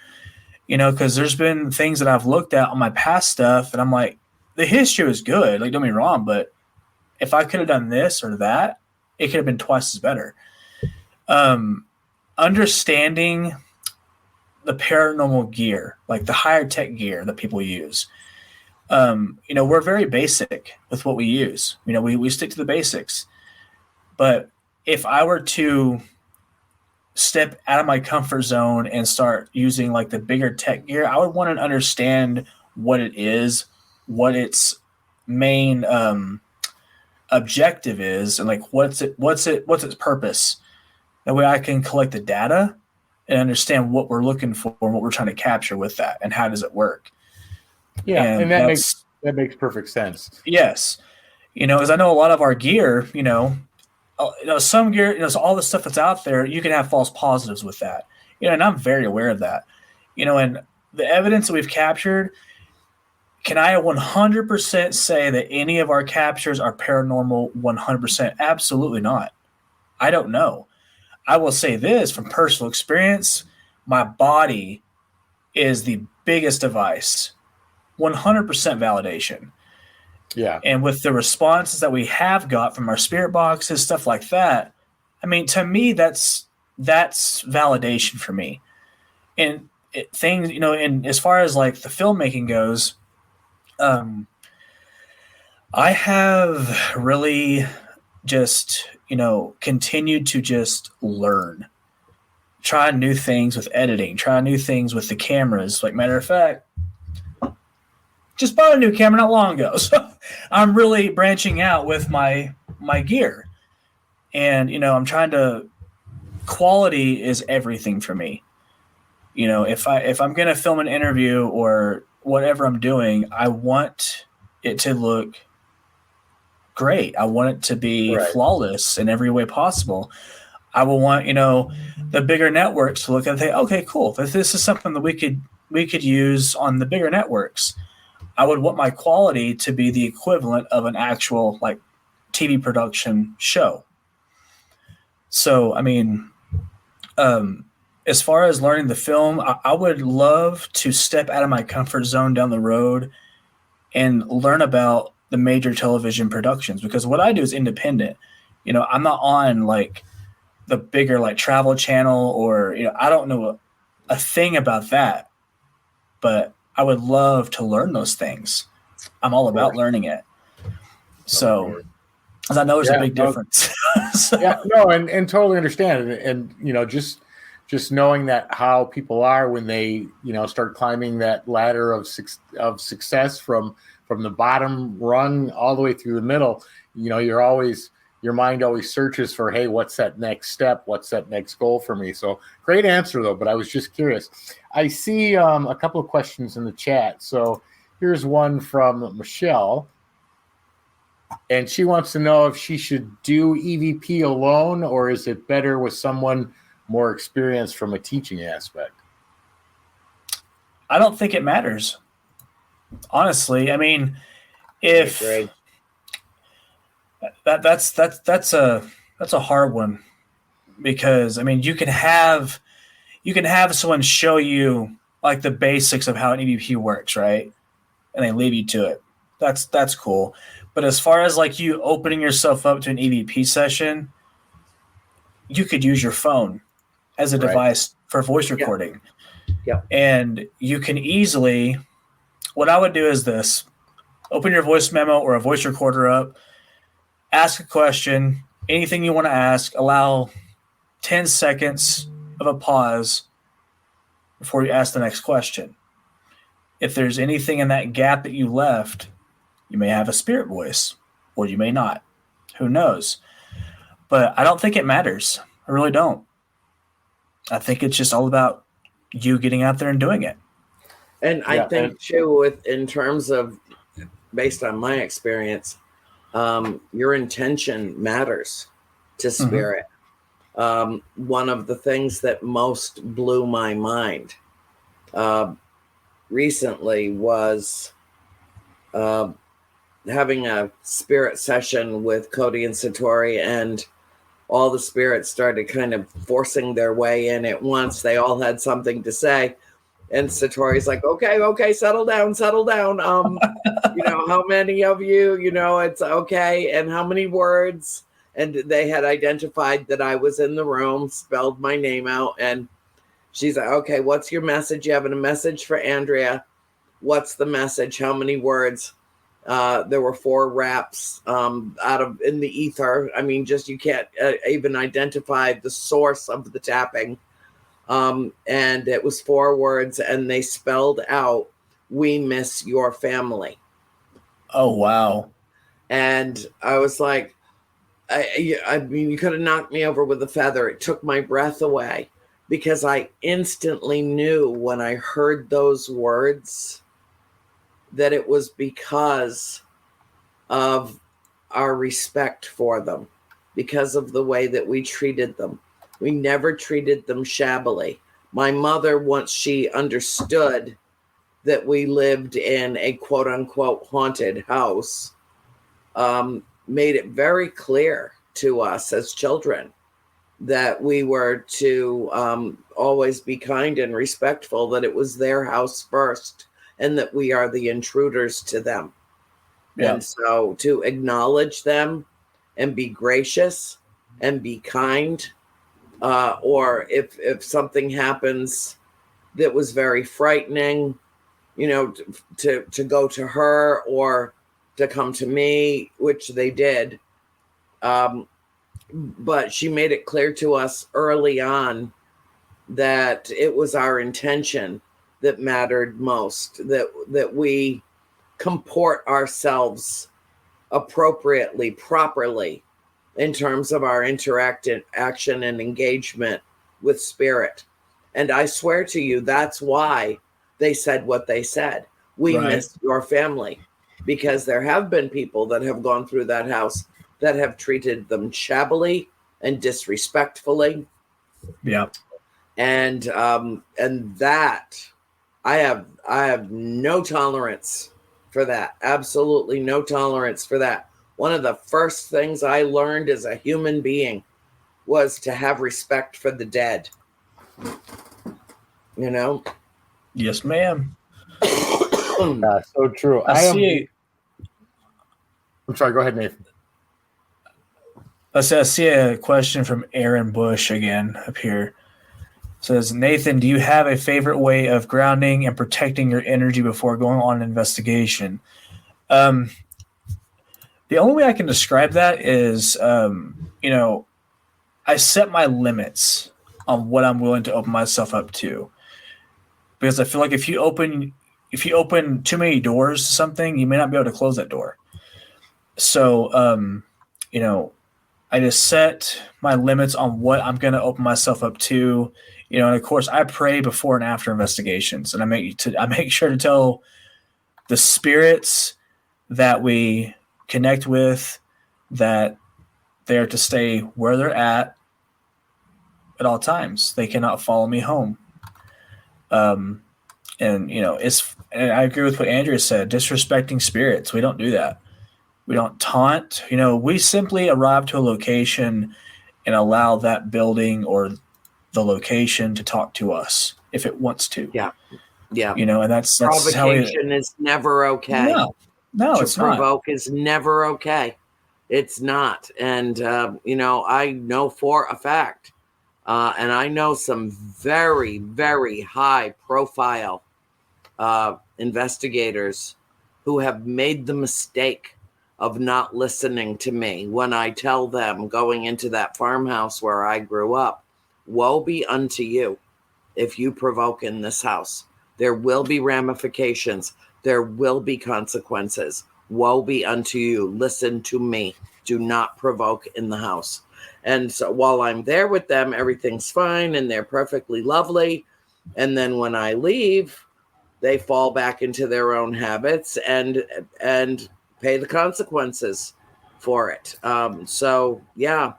Because there's been things that I've looked at on my past stuff and I'm like, the history was good. Like, don't get me wrong, but if I could have done this or that, it could have been twice as better. Understanding the paranormal gear, like the higher tech gear that people use. We're very basic with what we use. We stick to the basics. But if I were to step out of my comfort zone and start using like the bigger tech gear, I would want to understand what it is, what its main objective is, and like what's its purpose. That way I can collect the data and understand what we're looking for and what we're trying to capture with that and how does it work. Yeah, and that makes perfect sense. Yes. As I know a lot of our gear, some gear, so all the stuff that's out there, you can have false positives with that. And I'm very aware of that. And the evidence that we've captured, can I 100% say that any of our captures are paranormal 100%? Absolutely not. I don't know. I will say this from personal experience, my body is the biggest device, 100% validation. Yeah. And with the responses that we have got from our spirit boxes, stuff like that, I mean, to me, that's validation for me. And things, and as far as like the filmmaking goes, I have really just, continued to just learn, try new things with editing, try new things with the cameras. Like, matter of fact, just bought a new camera not long ago. So I'm really branching out with my gear. And, I'm trying to, quality is everything for me. If I'm going to film an interview or whatever I'm doing, I want it to look great. I want it to be flawless in every way possible. I will want, the bigger networks to look at and say, okay, cool. If this is something that we could use on the bigger networks, I would want my quality to be the equivalent of an actual like TV production show. So, I mean, as far as learning the film, I would love to step out of my comfort zone down the road and learn about the major television productions, because what I do is independent. I'm not on like the bigger like Travel Channel or, I don't know a thing about that, but I would love to learn those things. I'm all about learning it. So, as I know there's a big difference. And totally understand. And just knowing that how people are when they, start climbing that ladder of success from the bottom rung all the way through the middle, your mind always searches for, hey, what's that next step? What's that next goal for me? So great answer though, but I was just curious. I see a couple of questions in the chat. So here's one from Michelle. And she wants to know if she should do EVP alone or is it better with someone more experienced from a teaching aspect? I don't think it matters. Honestly, I mean, if that's a hard one, because I mean, you can have someone show you like the basics of how an EVP works, right? And they leave you to it. That's cool. But as far as like you opening yourself up to an EVP session, you could use your phone as a device for voice recording. Yeah. And you can easily, what I would do is this: open your voice memo or a voice recorder up, ask a question, anything you want to ask, allow 10 seconds of a pause before you ask the next question. If there's anything in that gap that you left, you may have a spirit voice, or you may not. Who knows? But I don't think it matters. I really don't. I think it's just all about you getting out there and doing it. And I think too, in terms of, based on my experience, your intention matters to spirit. One of the things that most blew my mind recently was having a spirit session with Cody and Satori, and all the spirits started kind of forcing their way in at once. They all had something to say. And Satori's like, okay, settle down. How many of you, it's okay. And how many words? And they had identified that I was in the room, spelled my name out. And she's like, okay, what's your message? You having a message for Andrea? What's the message? How many words? There were 4 raps in the ether. I mean, just you can't even identify the source of the tapping. And it was 4 words, and they spelled out, "We miss your family." Oh, wow. And I was like, I mean, you could have knocked me over with a feather. It took my breath away, because I instantly knew when I heard those words that it was because of our respect for them, because of the way that we treated them. We never treated them shabbily. My mother, once she understood that we lived in a quote unquote haunted house, made it very clear to us as children that we were to always be kind and respectful, that it was their house first, and that we are the intruders to them. Yeah. And so to acknowledge them and be gracious and be kind, or if something happens that was very frightening, to go to her or to come to me, which they did. But she made it clear to us early on that it was our intention that mattered most, that we comport ourselves appropriately, properly, in terms of our action and engagement with spirit. And I swear to you, that's why they said what they said. We miss your family, because there have been people that have gone through that house that have treated them shabbily and disrespectfully. Yeah. And that I have no tolerance for that. Absolutely no tolerance for that. One of the first things I learned as a human being was to have respect for the dead. Yes, ma'am. So true. I'm sorry, go ahead, Nathan. I see a question from Aaron Bush again up here. It says, Nathan, do you have a favorite way of grounding and protecting your energy before going on an investigation? The only way I can describe that is, I set my limits on what I'm willing to open myself up to. Because I feel like if you open too many doors to something, you may not be able to close that door. So, I just set my limits on what I'm going to open myself up to. And of course, I pray before and after investigations, and I make sure to tell the spirits that we connect with that they're to stay where they're at all times. They cannot follow me home. And I agree with what Andrea said, disrespecting spirits. We don't do that. We don't taunt. We simply arrive to a location and allow that building or the location to talk to us if it wants to. Yeah. Yeah. And that's how provocation is never okay. No, to it's not. provoke is never okay. It's not. And, I know for a fact, and I know some very, very high profile investigators who have made the mistake of not listening to me when I tell them going into that farmhouse where I grew up, woe be unto you if you provoke in this house. There will be ramifications. There will be consequences. Woe be unto you. Listen to me. Do not provoke in the house. And so while I'm there with them, everything's fine and they're perfectly lovely. And then when I leave, they fall back into their own habits and pay the consequences for it. So yeah,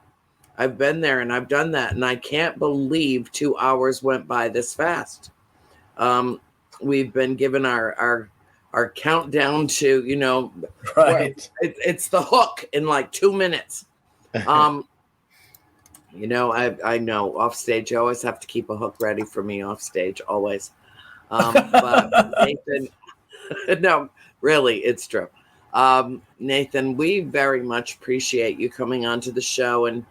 I've been there and I've done that. And I can't believe 2 hours went by this fast. We've been given our countdown to, Right. it's the hook in like 2 minutes. I know off stage, you always have to keep a hook ready for me off stage, always. But Nathan, no, really, it's true. Nathan, we very much appreciate you coming onto the show and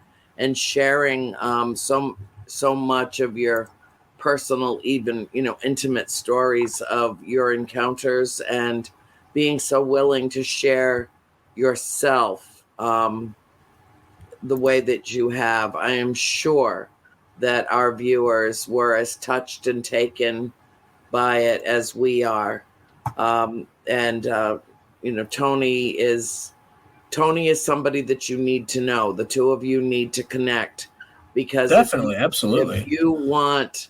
sharing so much of your personal, even intimate stories of your encounters and being so willing to share yourself the way that you have. I am sure that our viewers were as touched and taken by it as we are. Tony is somebody that you need to know. The two of you need to connect, because definitely, absolutely. If you want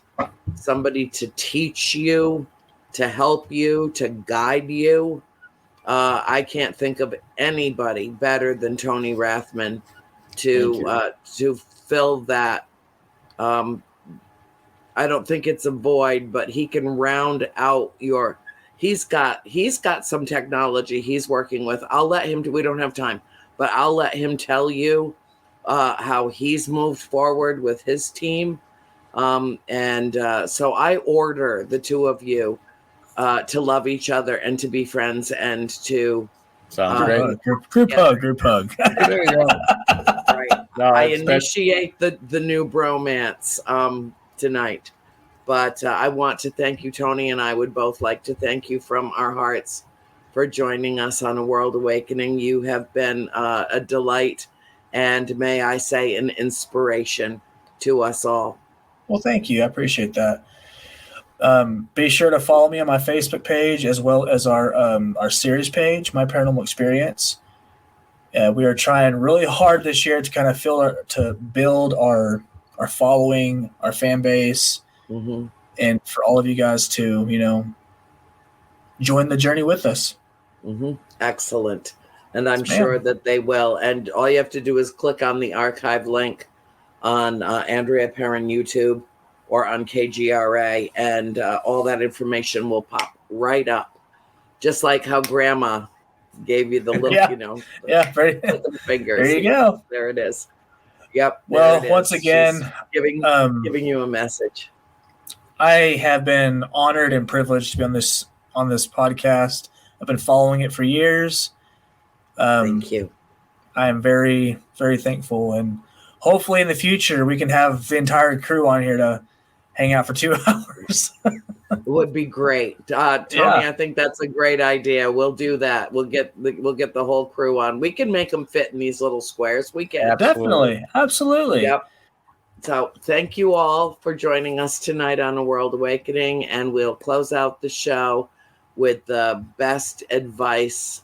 somebody to teach you, to help you, to guide you, I can't think of anybody better than Tony Rathman to fill that. I don't think it's a void, but he can round out your. He's got some technology he's working with. I'll let him. We don't have time, but I'll let him tell you how he's moved forward with his team. So I order the two of you to love each other and to be friends and to sounds great. Group hug. There you go. Right. No, I initiate the new bromance tonight. But I want to thank you, Tony, and I would both like to thank you from our hearts for joining us on A World Awakening. You have been a delight and, may I say, an inspiration to us all. Well, thank you. I appreciate that. Be sure to follow me on my Facebook page as well as our series page, My Paranormal Experience. We are trying really hard this year to kind of build our following, our fan base, mm-hmm. and for all of you guys to join the journey with us. Mm-hmm. Excellent. And I'm sure that they will. And all you have to do is click on the archive link on Andrea Perrin YouTube or on KGRA, and all that information will pop right up. Just like how Grandma gave you the little, the fingers. There you go. There it is. Yep. Well, once again, giving you a message. I have been honored and privileged to be on this podcast. I've been following it for years. Thank you. I am very, very thankful, and hopefully in the future we can have the entire crew on here to hang out for 2 hours. It would be great, Tony. Yeah. I think that's a great idea. We'll do that. We'll get the whole crew on. We can make them fit in these little squares. We can absolutely. Yep. So thank you all for joining us tonight on A World Awakening, and we'll close out the show with the best advice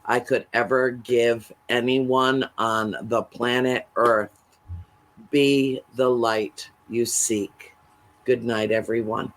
I could ever give anyone on the planet Earth. Be the light you seek. Good night, everyone.